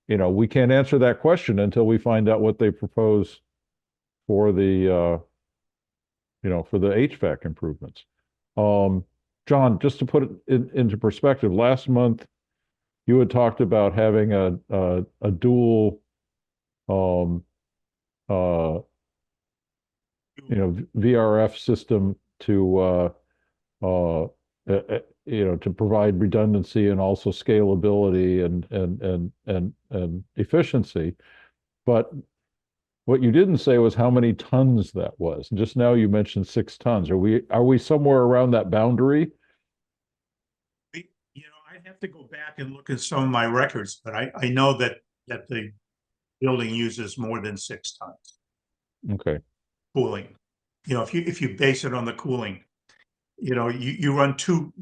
you know, we can't answer that question until we find out what they propose for the for the HVAC improvements. John, just to put it into perspective, last month you had talked about having a dual VRF system to to provide redundancy and also scalability and efficiency. But What you didn't say was how many tons that was. Just now you mentioned 6 tons. Are we somewhere around that boundary? You know, I have to go back and look at some of my records, but I know that the building uses more than 6 tons Okay. cooling. You know, if you base it on the cooling, you know, you run two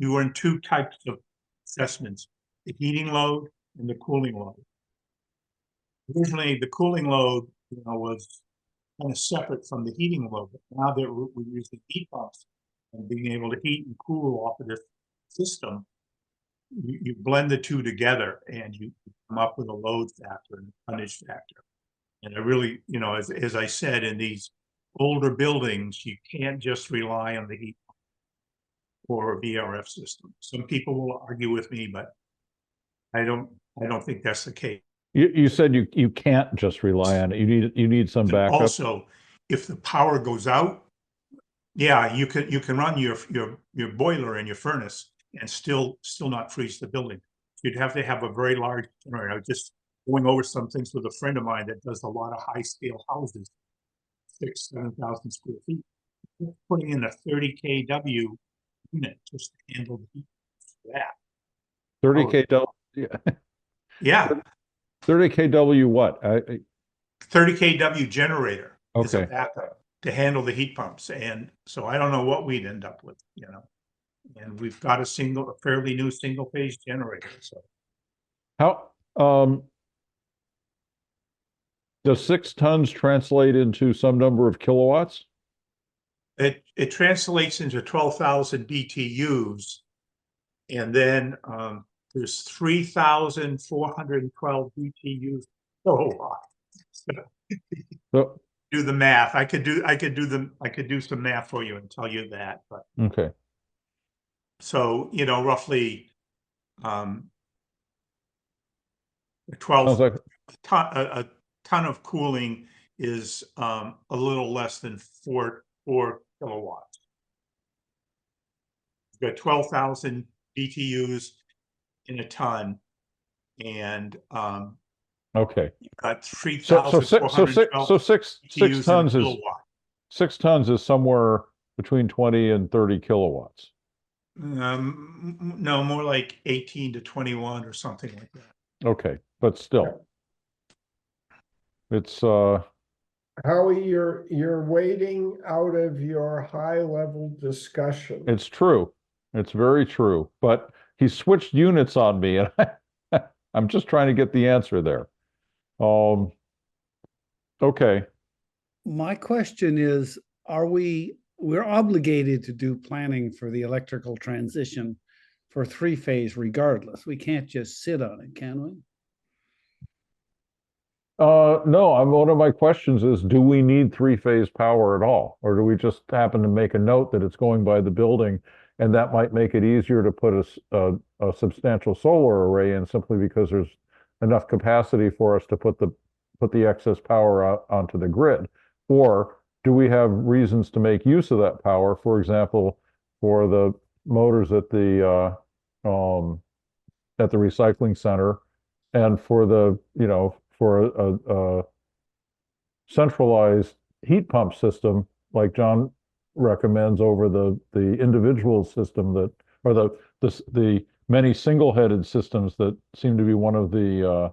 types of assessments, the heating load and the cooling load. Originally, the cooling load, you know, was kind of separate from the heating load, but now that we're using heat pumps and being able to heat and cool off of this system, you blend the two together and you come up with a load factor and a tonnage factor. And I really, you know, as I said, in these older buildings, you can't just rely on the heat pump or a VRF system. Some people will argue with me, but I don't think that's the case. You said you can't just rely on it. You need some And backup. also, if the power goes out, yeah, you can run your boiler and your furnace and still not freeze the building. You'd have to have a very large generator. I was just going over some things with a friend of mine that does a lot of high scale houses, 6,000-7,000 square feet. Putting in a 30 kW unit just to handle the heat for that. 30 kW. Yeah, 30 kW what? 30 kW generator is a Okay. backup to handle the heat pumps. And so I don't know what we'd end up with, you know. And we've got a fairly new single phase generator. So How does 6 tons translate into some number of kilowatts? it translates into 12,000 BTUs. And then there's 3,412 BTUs. Oh, So, do the math. I could do some math for you and tell you that. But okay. so, you know, roughly 12 Sounds like a ton of cooling is a little less than 4 kilowatts. You've got 12,000 BTUs in a ton, and okay. you've got So 3,412 six BTUs in a tons is kilowatt. 6 tons is somewhere between 20 and 30 kilowatts. No, more like 18 to 21 or something like that. Okay, but still, it's Howie, you're waiting out of your high level discussion. it's true. It's very true. But he switched units on me, and I'm just trying to get the answer there. Okay. My question is, we're obligated to do planning for the electrical transition for three-phase regardless. We can't just sit on it, can we? No, one of my questions is, do we need three-phase power at all? Or do we just happen to make a note that it's going by the building, and that might make it easier to put a substantial solar array in simply because there's enough capacity for us to put the excess power out onto the grid? Or do we have reasons to make use of that power, for example, for the motors at the recycling center, and for the, you know, for a centralized heat pump system like John recommends over the individual system that, or the many single-headed systems that seem to be one of the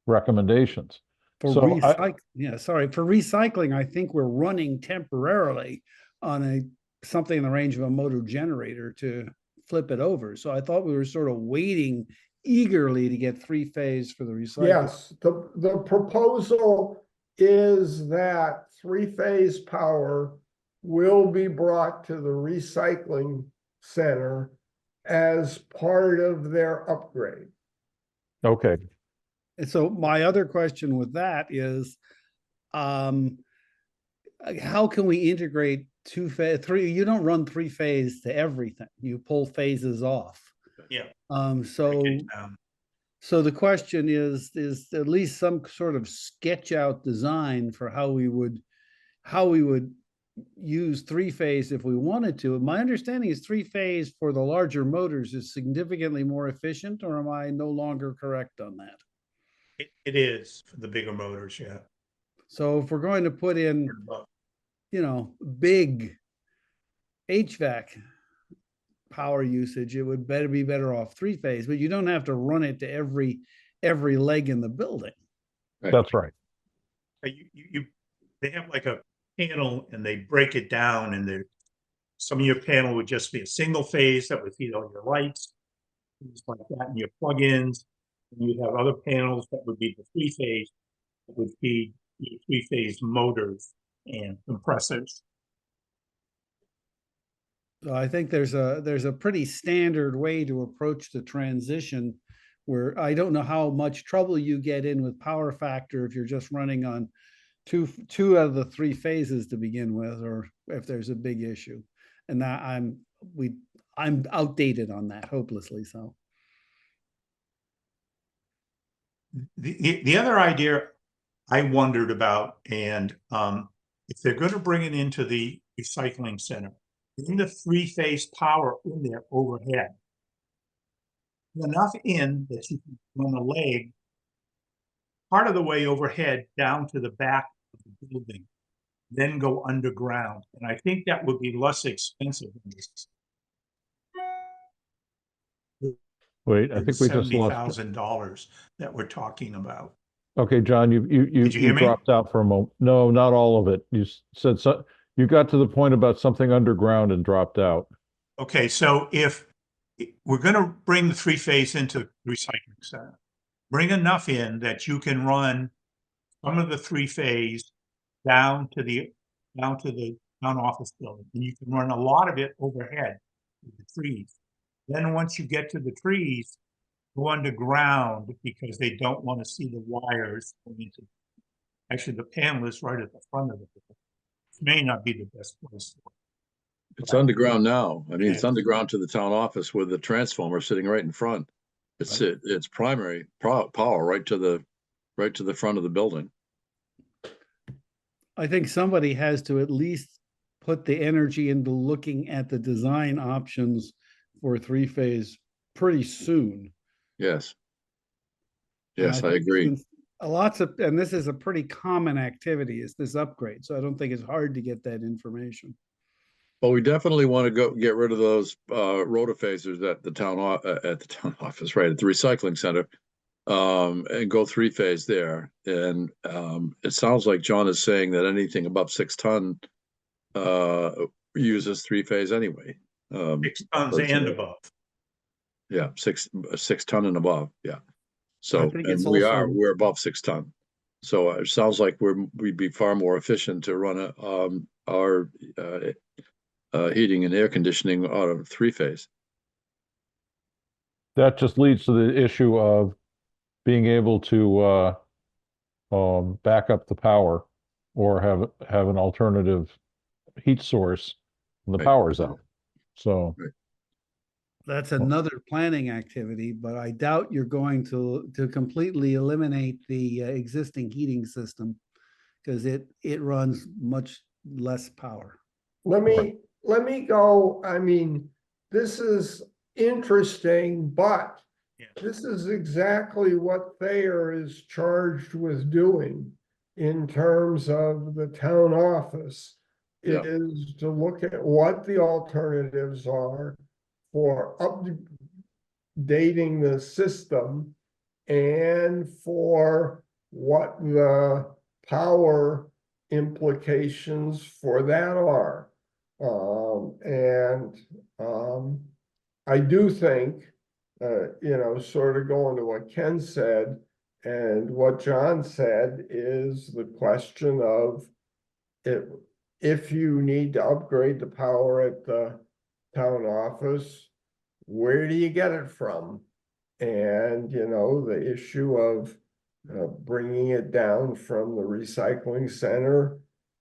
recommendations. For So for recycling, I think we're running temporarily on something in the range of a motor generator to flip it over. So I thought we were sort of waiting eagerly to get three-phase for the recycling. Yes, the proposal is that three-phase power will be brought to the recycling center as part of their upgrade. Okay. And so my other question with that is, how can we integrate three? You don't run three-phase to everything. You pull phases off. Yeah. So the question is at least some sort of sketch out design for how we would use three-phase if we wanted to. My understanding is three-phase for the larger motors is significantly more efficient, or am I no longer correct on that? It is for the bigger motors, yeah. So if we're going to put in, big HVAC power usage, it would better be better off three-phase, but you don't have to run it to every leg in the building. That's right. They have like a panel and they break it down, and some of your panel would just be a single phase that would feed all your lights, things like that, and your plugins. And you'd have other panels that would be the three-phase, that would feed your three-phase motors and compressors. So I think there's a pretty standard way to approach the transition, where I don't know how much trouble you get in with power factor if you're just running on two out of the three phases to begin with, or if there's a big issue. And that I'm outdated on that, hopelessly so. The other idea I wondered about, and if they're going to bring it into the recycling center, in the three-phase power in there overhead, enough in that you can run a leg part of the way overhead down to the back of the building, then go underground. And I think that would be less expensive than this. Wait, I think we just lost. $70,000 that we're talking about. Okay, John, Did you hear me? dropped out for a moment. No, not all of it. You said so. You got to the point about something underground and dropped out. Okay, so if we're going to bring the three-phase into the recycling center, bring enough in that you can run some of the three-phase down to the town office building, and you can run a lot of it overhead with the trees. Then once you get to the trees, go underground, because they don't want to see the wires going into. Actually, the panel is right at the front of it. It may not be the best place for it. It's underground now. I mean, it's underground to the town office with the transformer sitting right in front. It's primary power right to the front of the building. I think somebody has to at least put the energy into looking at the design options for three-phase pretty soon. Yes. And Yes, I think agree. since and this is a pretty common activity, is this upgrade. So I don't think it's hard to get that information. Well, we definitely want to get rid of those rotophasers at the town office, right, at the recycling center, and go three-phase there. And it sounds like John is saying that anything above 6 ton uses three-phase anyway. 6 tons and above. Yeah, six ton and above. Yeah. So, and we're above 6 ton. So it sounds like we'd be far more efficient to run our heating and air conditioning out of three-phase. That just leads to the issue of being able to back up the power, or have an alternative heat source when the power's out. So that's another planning activity, but I doubt you're going to completely eliminate the existing heating system, because it runs much less power. Let me go. I mean, this is interesting, but this is exactly what Thayer is charged with doing in terms of the town office. It is to look at what the alternatives are for updating the system, and for what the power implications for that are. I do think, sort of going to what Ken said and what John said, is the question of if you need to upgrade the power at the town office, where do you get it from? And, the issue of bringing it down from the recycling center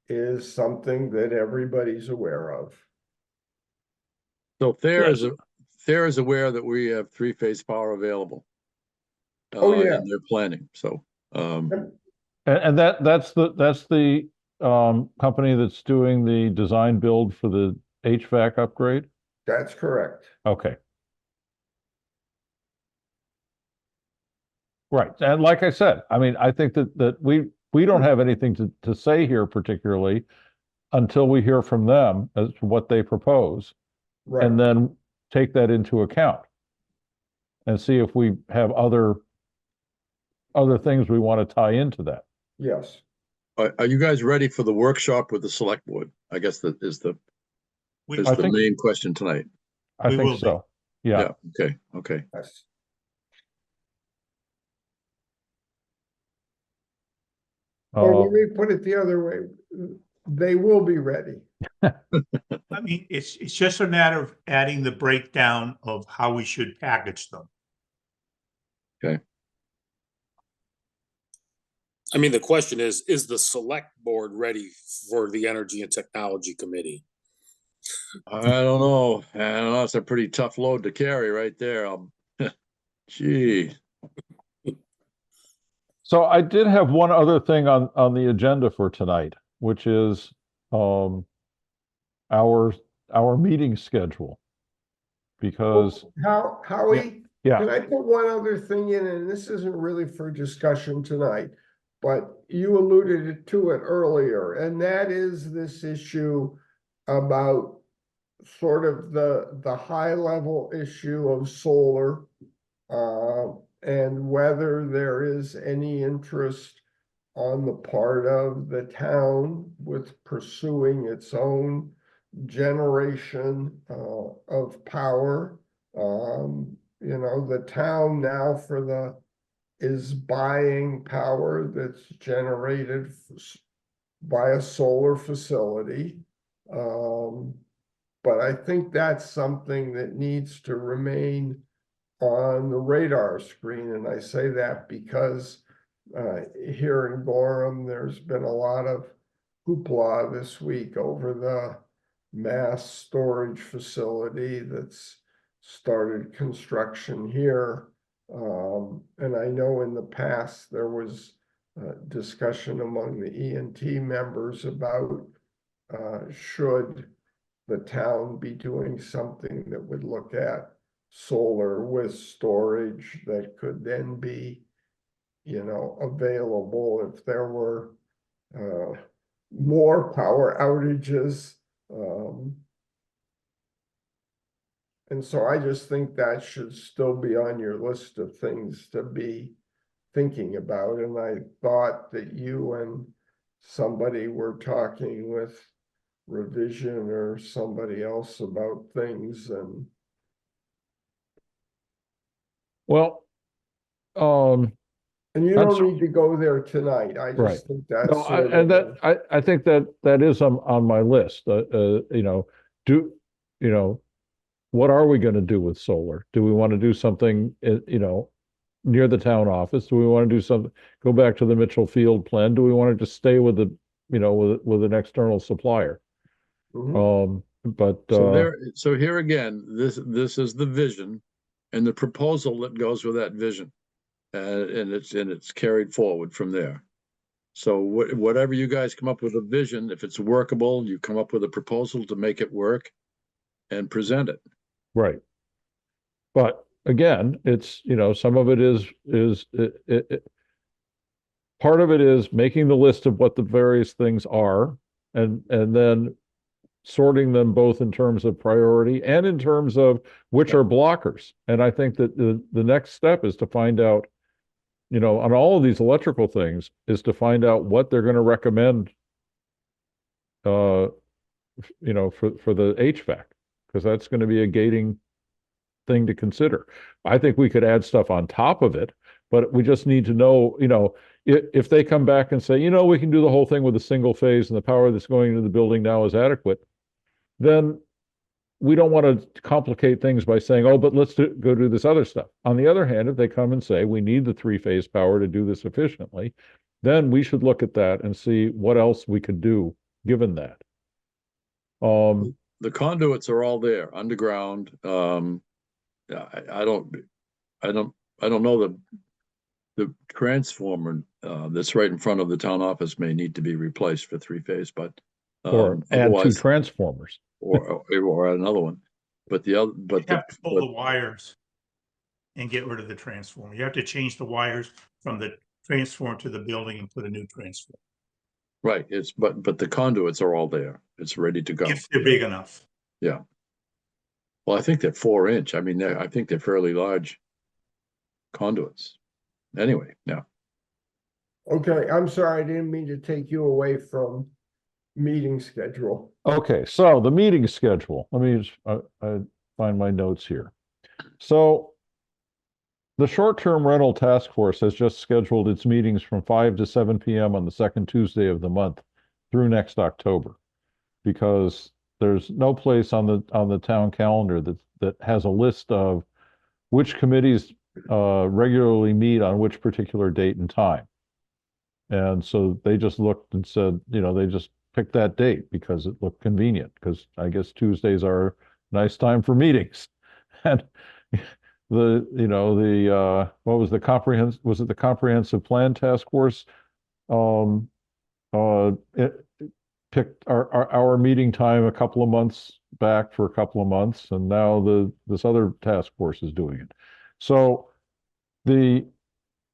is something that everybody's aware of. So Thayer is aware that we have three-phase power available. In their planning. So and that's the company that's doing the design build for the HVAC upgrade? That's correct. Okay. Right. And like I said, I mean, I think that we don't have anything to say here particularly until we hear from them as to what they propose, and Right, then take that into account and see if we have other things we want to tie into that. yes. Are you guys ready for the workshop with the select board? I guess that is the We, is I the think- main question tonight. I We think will be. so. Yeah. Okay. Yes. Or let Um, me put it the other way. They will be ready. I mean, it's just a matter of adding the breakdown of how we should package them. I mean, the question is the select board ready for the Energy and Technology Committee? I don't know. It's a pretty tough load to carry right there. Gee. So I did have one other thing on the agenda for tonight, which is our meeting schedule. Because Howie, yeah, can I put one other thing in, and this isn't really for discussion tonight, but you alluded to it earlier, and that is this issue about sort of the high level issue of solar, and whether there is any interest on the part of the town with pursuing its own generation of power. The town now is buying power that's generated by a solar facility. But I think that's something that needs to remain on the radar screen. And I say that because here in Gorham, there's been a lot of hoopla this week over the mass storage facility that's started construction here. And I know in the past there was discussion among the E&T members about should the town be doing something that would look at solar with storage that could then be, available if there were more power outages. And so I just think that should still be on your list of things to be thinking about. And I thought that you and somebody were talking with Revision or somebody else about things, and well, you I'm don't so- need to go there tonight. I Right. just think that's no, sort and of I think that is on my list. What are we going to do with solar? Do we want to do something, near the town office? Do we want to do something, go back to the Mitchell Field plan? Do we want to just stay with with an external supplier? Mhm. But So here again, this is the vision and the proposal that goes with that vision. And it's carried forward from there. So whatever you guys come up with a vision, if it's workable, you come up with a proposal to make it work and present it. right. But again, it's, some of it is part of it is making the list of what the various things are, and then sorting them both in terms of priority and in terms of which are blockers. And I think that the next step is to find out, on all of these electrical things, is to find out what they're going to recommend, for the HVAC, because that's going to be a gating thing to consider. I think we could add stuff on top of it, but we just need to know, if they come back and say, we can do the whole thing with a single phase and the power that's going into the building now is adequate, then we don't want to complicate things by saying, oh, but let's go do this other stuff. On the other hand, if they come and say, we need the 3-phase power to do this efficiently, then we should look at that and see what else we could do given that. The conduits are all there underground. I don't know the transformer that's right in front of the town office may need to be replaced for 3-phase, but Or add 2 transformers. or another one. But You have to pull the wires and get rid of the transformer. You have to change the wires from transformer to the building and put a new transformer, Right, but the conduits are all there. It's ready to go. if they're big enough. Yeah. Well, I think they're 4 inch. I mean, I think they're fairly large conduits. Anyway, yeah. Okay, I'm sorry, I didn't mean to take you away from meeting schedule. Okay, so the meeting schedule, let me just, I find my notes here. So the short-term rental task force has just scheduled its meetings from 5 to 7 p.m. on the second Tuesday of the month through next October, because there's no place on the town calendar that has a list of which committees regularly meet on which particular date and time. And so they just looked and said, they just picked that date because it looked convenient, because I guess Tuesdays are a nice time for meetings. And what was the comprehensive plan task force? It picked our meeting time a couple of months back for a couple of months, and now this other task force is doing it. So the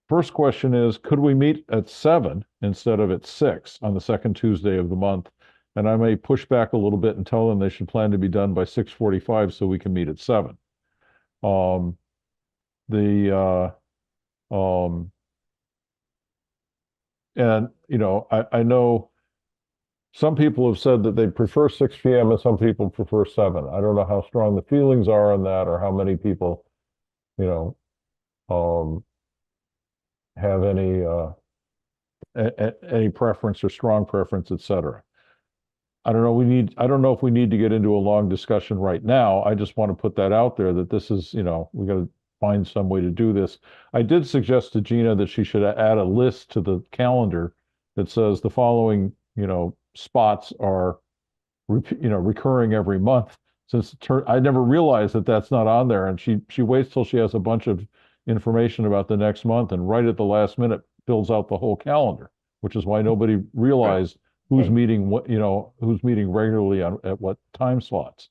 first question is, could we meet at 7 instead of at 6 on the second Tuesday of the month? And I may push back a little bit and tell them they should plan to be done by 6:45 so we can meet at 7. And I know some people have said that they prefer 6 p.m. and some people prefer 7. I don't know how strong the feelings are on that, or how many people, have any preference or strong preference, etc. I don't know if we need to get into a long discussion right now. I just want to put that out there, that this is, we got to find some way to do this. I did suggest to Gina that she should add a list to the calendar that says the following, spots are, recurring every month. Since I never realized that that's not on there, and she waits till she has a bunch of information about the next month, and right at the last minute fills out the whole calendar, which is why nobody realized who's meeting who's meeting regularly at what time slots.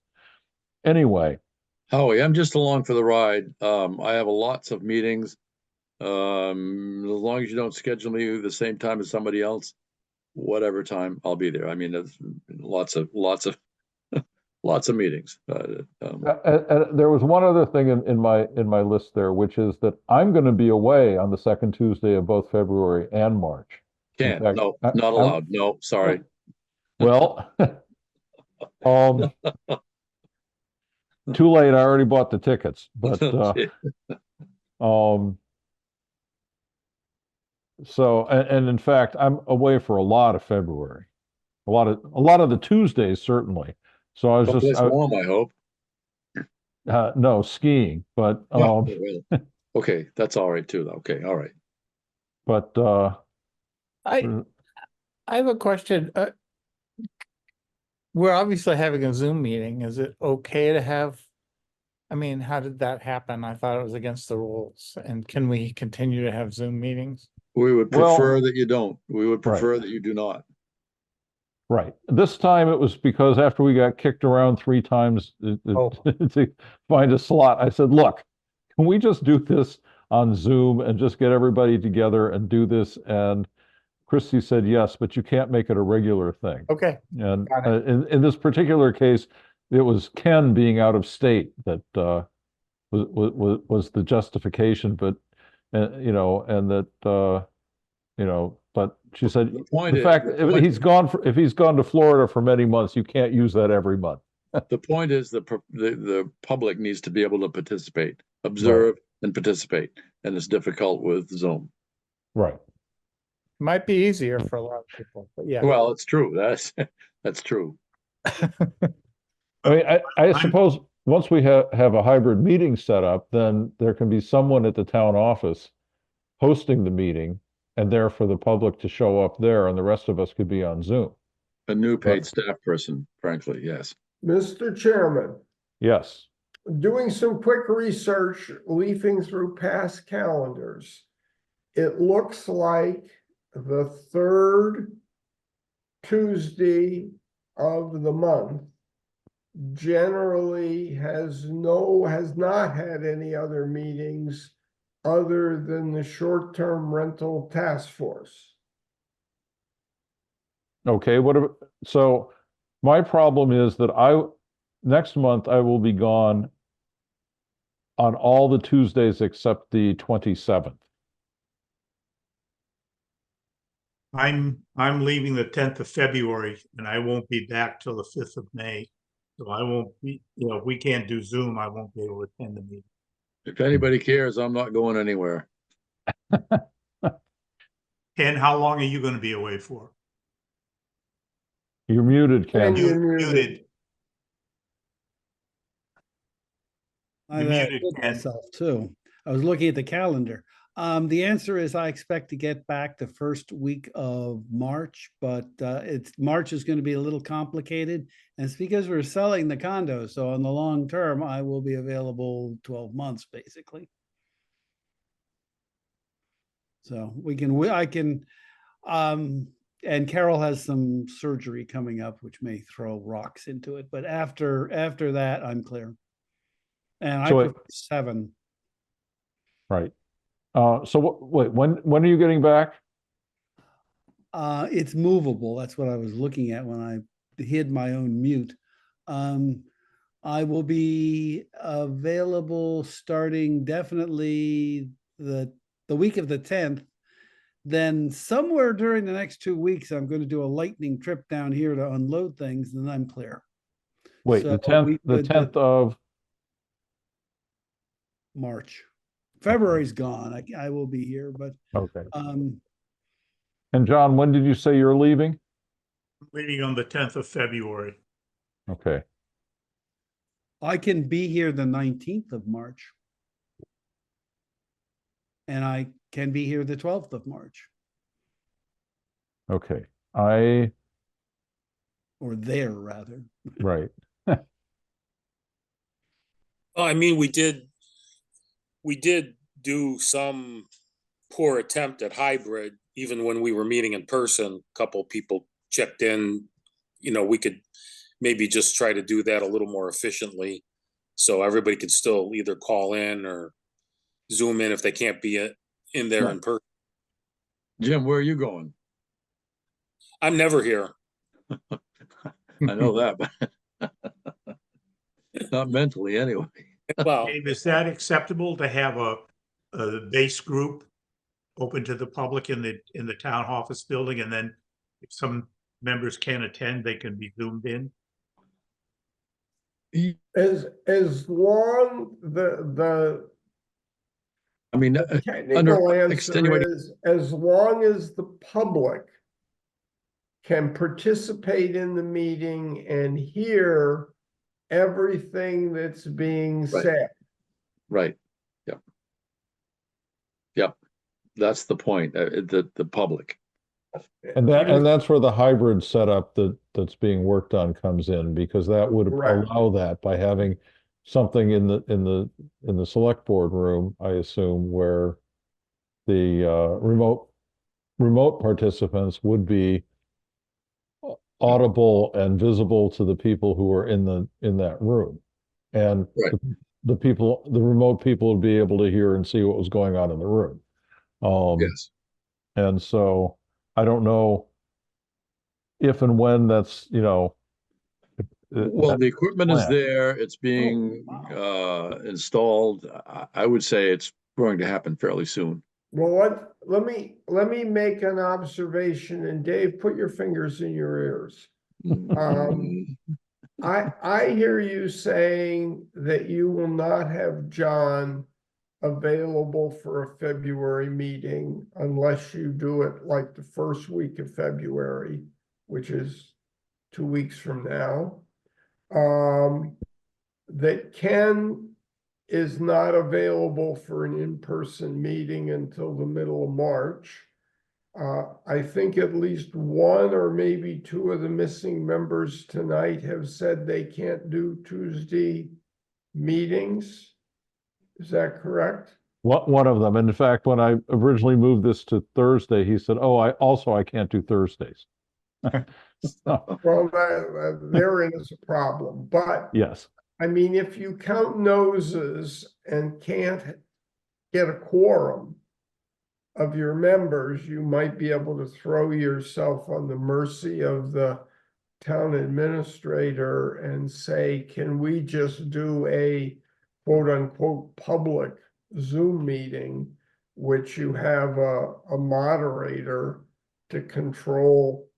Anyway. Howie, I'm just along for the ride. I have lots of meetings. As long as you don't schedule me the same time as somebody else, whatever time, I'll be there. I mean, there's lots of meetings. There was one other thing in my list there, which is that I'm going to be away on the second Tuesday of both February and March. Can't. Fact, No, not allowed. No, sorry. Well, too late. I already bought the tickets, but so and in fact, I'm away for a lot of February, a lot of the Tuesdays certainly. So I was Someplace warm, I hope. No, skiing, but okay, that's all right too. Okay, all right. But I have a question. We're obviously having a Zoom meeting. Is it okay to have? I mean, how did that happen? I thought it was against the rules. And can we continue to have Zoom meetings? We would prefer that you don't. We would prefer that you do not. Right. This time it was because after we got kicked around 3 times to find a slot, I said, look, can we just do this on Zoom and just get everybody together and do this? And Christy said, yes, but you can't make it a regular thing. Okay. And in this particular case, it was Ken being out of state that was the justification, but but she said if he's gone to Florida for many months, you can't use that every month. The point is the public needs to be able to participate, observe, and participate, and it's difficult with Zoom. Right. Might be easier for a lot of people, but yeah. Well, it's true. That's true. I mean, I suppose once we have a hybrid meeting set up, then there can be someone at the town office hosting the meeting, and there for the public to show up there, and the rest of us could be on Zoom. A new paid staff person, frankly, yes. Mr. Chairman. Yes. Doing some quick research, leafing through past calendars, it looks like the third Tuesday of the month generally has not had any other meetings other than the short-term rental task force. Okay, so my problem is that next month I will be gone on all the Tuesdays except the 27th. I'm leaving the 10th of February and I won't be back till the 5th of May. So I won't be, if we can't do Zoom, I won't be able to attend the meeting. If anybody cares, I'm not going anywhere. Ken, how long are you going to be away for? You're muted, Ken. And you're muted. I You're muted, hit Ken. myself too. I was looking at the calendar. The answer is I expect to get back the first week of March, but March is going to be a little complicated. And it's because we're selling the condo. So on the long term, I will be available 12 months, basically. So and Carol has some surgery coming up, which may throw rocks into it. But after that, I'm clear. And I So prefer 7. Right. So wait, when are you getting back? It's movable. That's what I was looking at when I hid my own mute. I will be available starting definitely the week of the 10th. Then somewhere during the next 2 weeks, I'm going to do a lightning trip down here to unload things, and then I'm clear. Wait, So the 10th, the 10th of March. February's gone. I will be here, but okay. And John, when did you say you're leaving? Leaving on the 10th of February. Okay. I can be here the 19th of March. And I can be here the 12th of March. Okay. Or there, rather. Right. I mean, we did do some poor attempt at hybrid, even when we were meeting in person. A couple people checked in. We could maybe just try to do that a little more efficiently, so everybody could still either call in or Zoom in if they can't be in there in person. Jim, where are you going? I'm never here. I know that, but not mentally anyway. Well, Dave, is that acceptable to have a base group open to the public in the town office building, and then if some members can't attend, they can be zoomed in? As long the I mean, technical answer extenuating, is, as long as the public can participate in the meeting and hear everything that's being Right. said. right? Yep. Yep. That's the point. The public. And that's where the hybrid setup that's being worked on comes in, because that would Correct. allow that by having something in the select board room, I assume, where the remote participants would be audible and visible to the people who are in that room. And Right. the remote people would be able to hear and see what was going on in the room. Yes. And so I don't know if and when that's, Well, the equipment is plan. there. It's being installed. I would say it's going to happen fairly soon. Well, let me make an observation, and Dave, put your fingers in your ears. I hear you saying that you will not have John available for a February meeting unless you do it like the first week of February, which is 2 weeks from now. That Ken is not available for an in-person meeting until the middle of March. I think at least one or maybe two of the missing members tonight have said they can't do Tuesday meetings. Is that correct? One of them. And in fact, when I originally moved this to Thursday, he said, "Oh, I can't do Thursdays." So, Well, therein is a problem, but yes. I mean, if you count noses and can't get a quorum of your members, you might be able to throw yourself on the mercy of the town administrator and say, can we just do a quote unquote public Zoom meeting, which you have a moderator to control,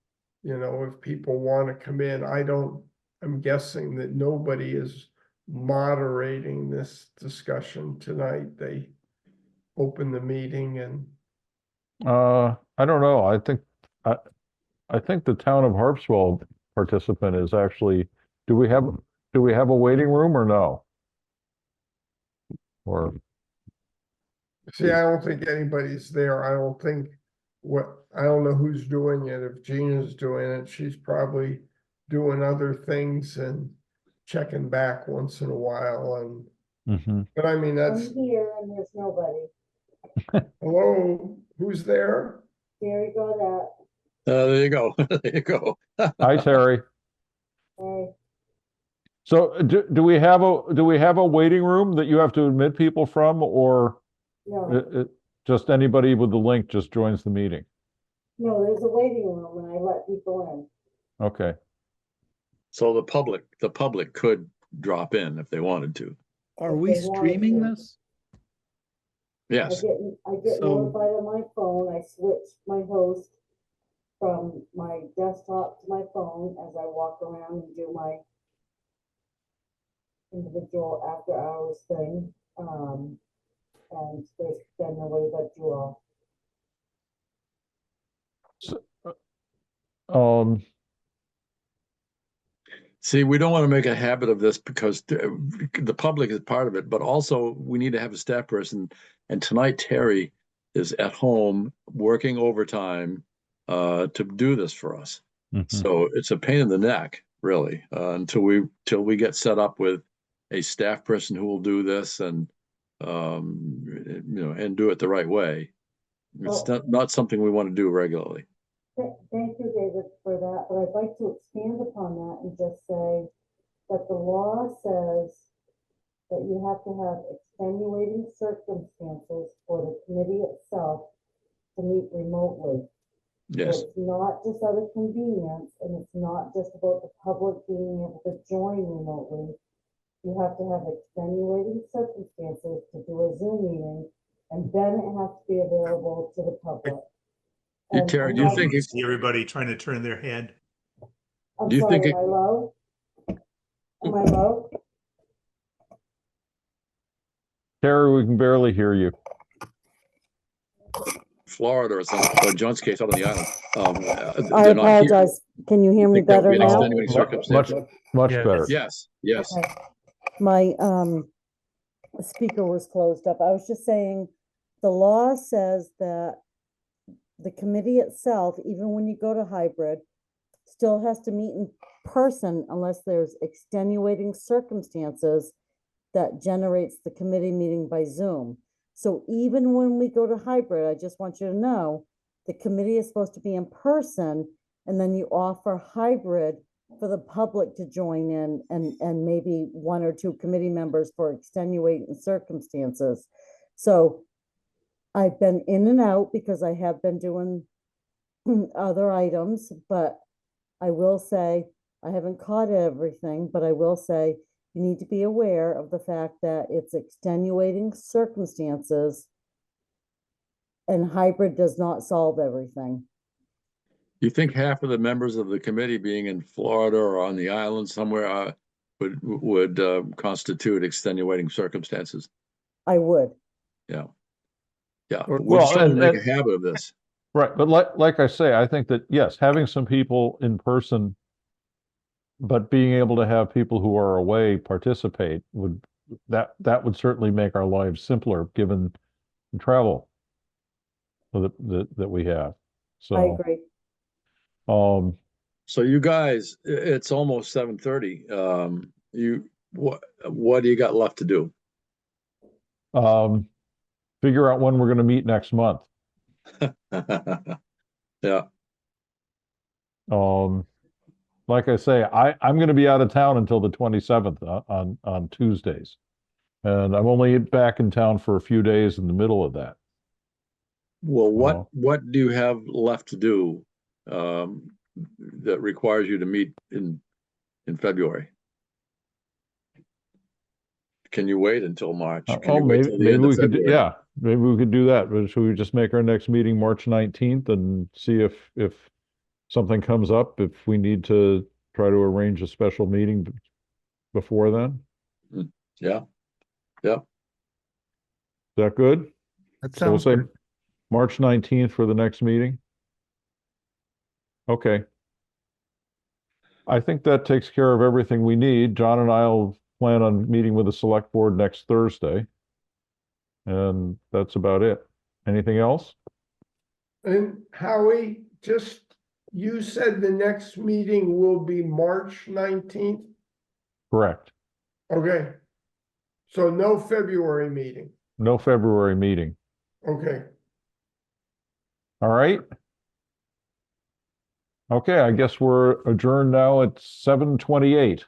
you know, if people want to come in. I'm guessing that nobody is moderating this discussion tonight. They open the meeting and I don't know. I think the town of Harpswell participant is actually, do we have a waiting room or no? Or, see, I don't think anybody's there. I don't know who's doing it. If Gina's doing it, she's probably doing other things and checking back once in a while and, Mhm. but I mean, that's, I'm here and there's nobody. hello, who's there? There you go, that, There you go. There you go. Hi, Terry. hey, So do we have a waiting room that you have to admit people from, or no, just anybody with the link just joins the meeting? no, there's a waiting room and I let people Okay. So the public could drop in if they wanted to. Are If we they wanted streaming to. this? in. Yes. I get So- notified on my phone, I switch my host from my desktop to my phone as I walk around and do my individual after hours thing. And there's been nobody but you all. Um, See, we don't want to make a habit of this because the public is part of it, but also we need to have a staff person. And tonight Terry is at home working overtime to do this for us. mhm. So it's a pain in the neck, really, until we get set up with a staff person who will do this and and do it the right way. It's not something we want to do regularly. Thank you, David, for that, but I'd like to expand upon that and just say that the law says that you have to have extenuating circumstances for the committee itself to meet remotely. So Yes. it's not just out of convenience, and it's not just about the public being able to join remotely. You have to have extenuating circumstances to do a Zoom meeting, and then it has to be available to the public. Hey, And Terry, I'm do you not- think See everybody trying to turn their head. I'm do you sorry, think am I low? Am I low? Terry, we can barely hear you. Florida or something, or John's case out on the island? I they're not here. apologize. Can you hear me Think that would better be an now? extenuating circumstance? Much Yes. better. Yes, yes. Okay. My speaker was closed up. I was just saying, the law says that the committee itself, even when you go to hybrid, still has to meet in person unless there's extenuating circumstances that generates the committee meeting by Zoom. So even when we go to hybrid, I just want you to know, the committee is supposed to be in person, and then you offer hybrid for the public to join in, and maybe one or two committee members for extenuating circumstances. So I've been in and out because I have been doing other items, but I will say, I haven't caught everything, but I will say, you need to be aware of the fact that it's extenuating circumstances, and hybrid does not solve everything. You think half of the members of the committee being in Florida or on the island somewhere would constitute extenuating circumstances? I would. Yeah. Yeah, Or- we just Well, don't make a and- habit of this. Right, but like I say, I think that, yes, having some people in person, but being able to have people who are away participate that would certainly make our lives simpler, given the travel that we have. I So, agree. So you guys, it's almost 7:30. What do you got left to do? figure out when we're going to meet next month. Yeah, Like I say, I'm going to be out of town until the 27th on Tuesdays. And I'm only back in town for a few days in the middle of that. Well, Oh. what do you have left to do that requires you to meet in February? Can you wait until March? Can Oh, you wait maybe, till the maybe end of we could, February? yeah, maybe we could do that. But should we just make our next meeting March 19th and see if something comes up, if we need to try to arrange a special meeting before then? Yeah, yeah. Is that good? That So we'll sounds say good. March 19th for the next meeting? Okay. I think that takes care of everything we need. John and I'll plan on meeting with the select board next Thursday. And that's about it. Anything else? And Howie, you said the next meeting will be March 19th? Correct. Okay. So no February meeting. No February meeting. Okay. All right. Okay, I guess we're adjourned now at 7:28.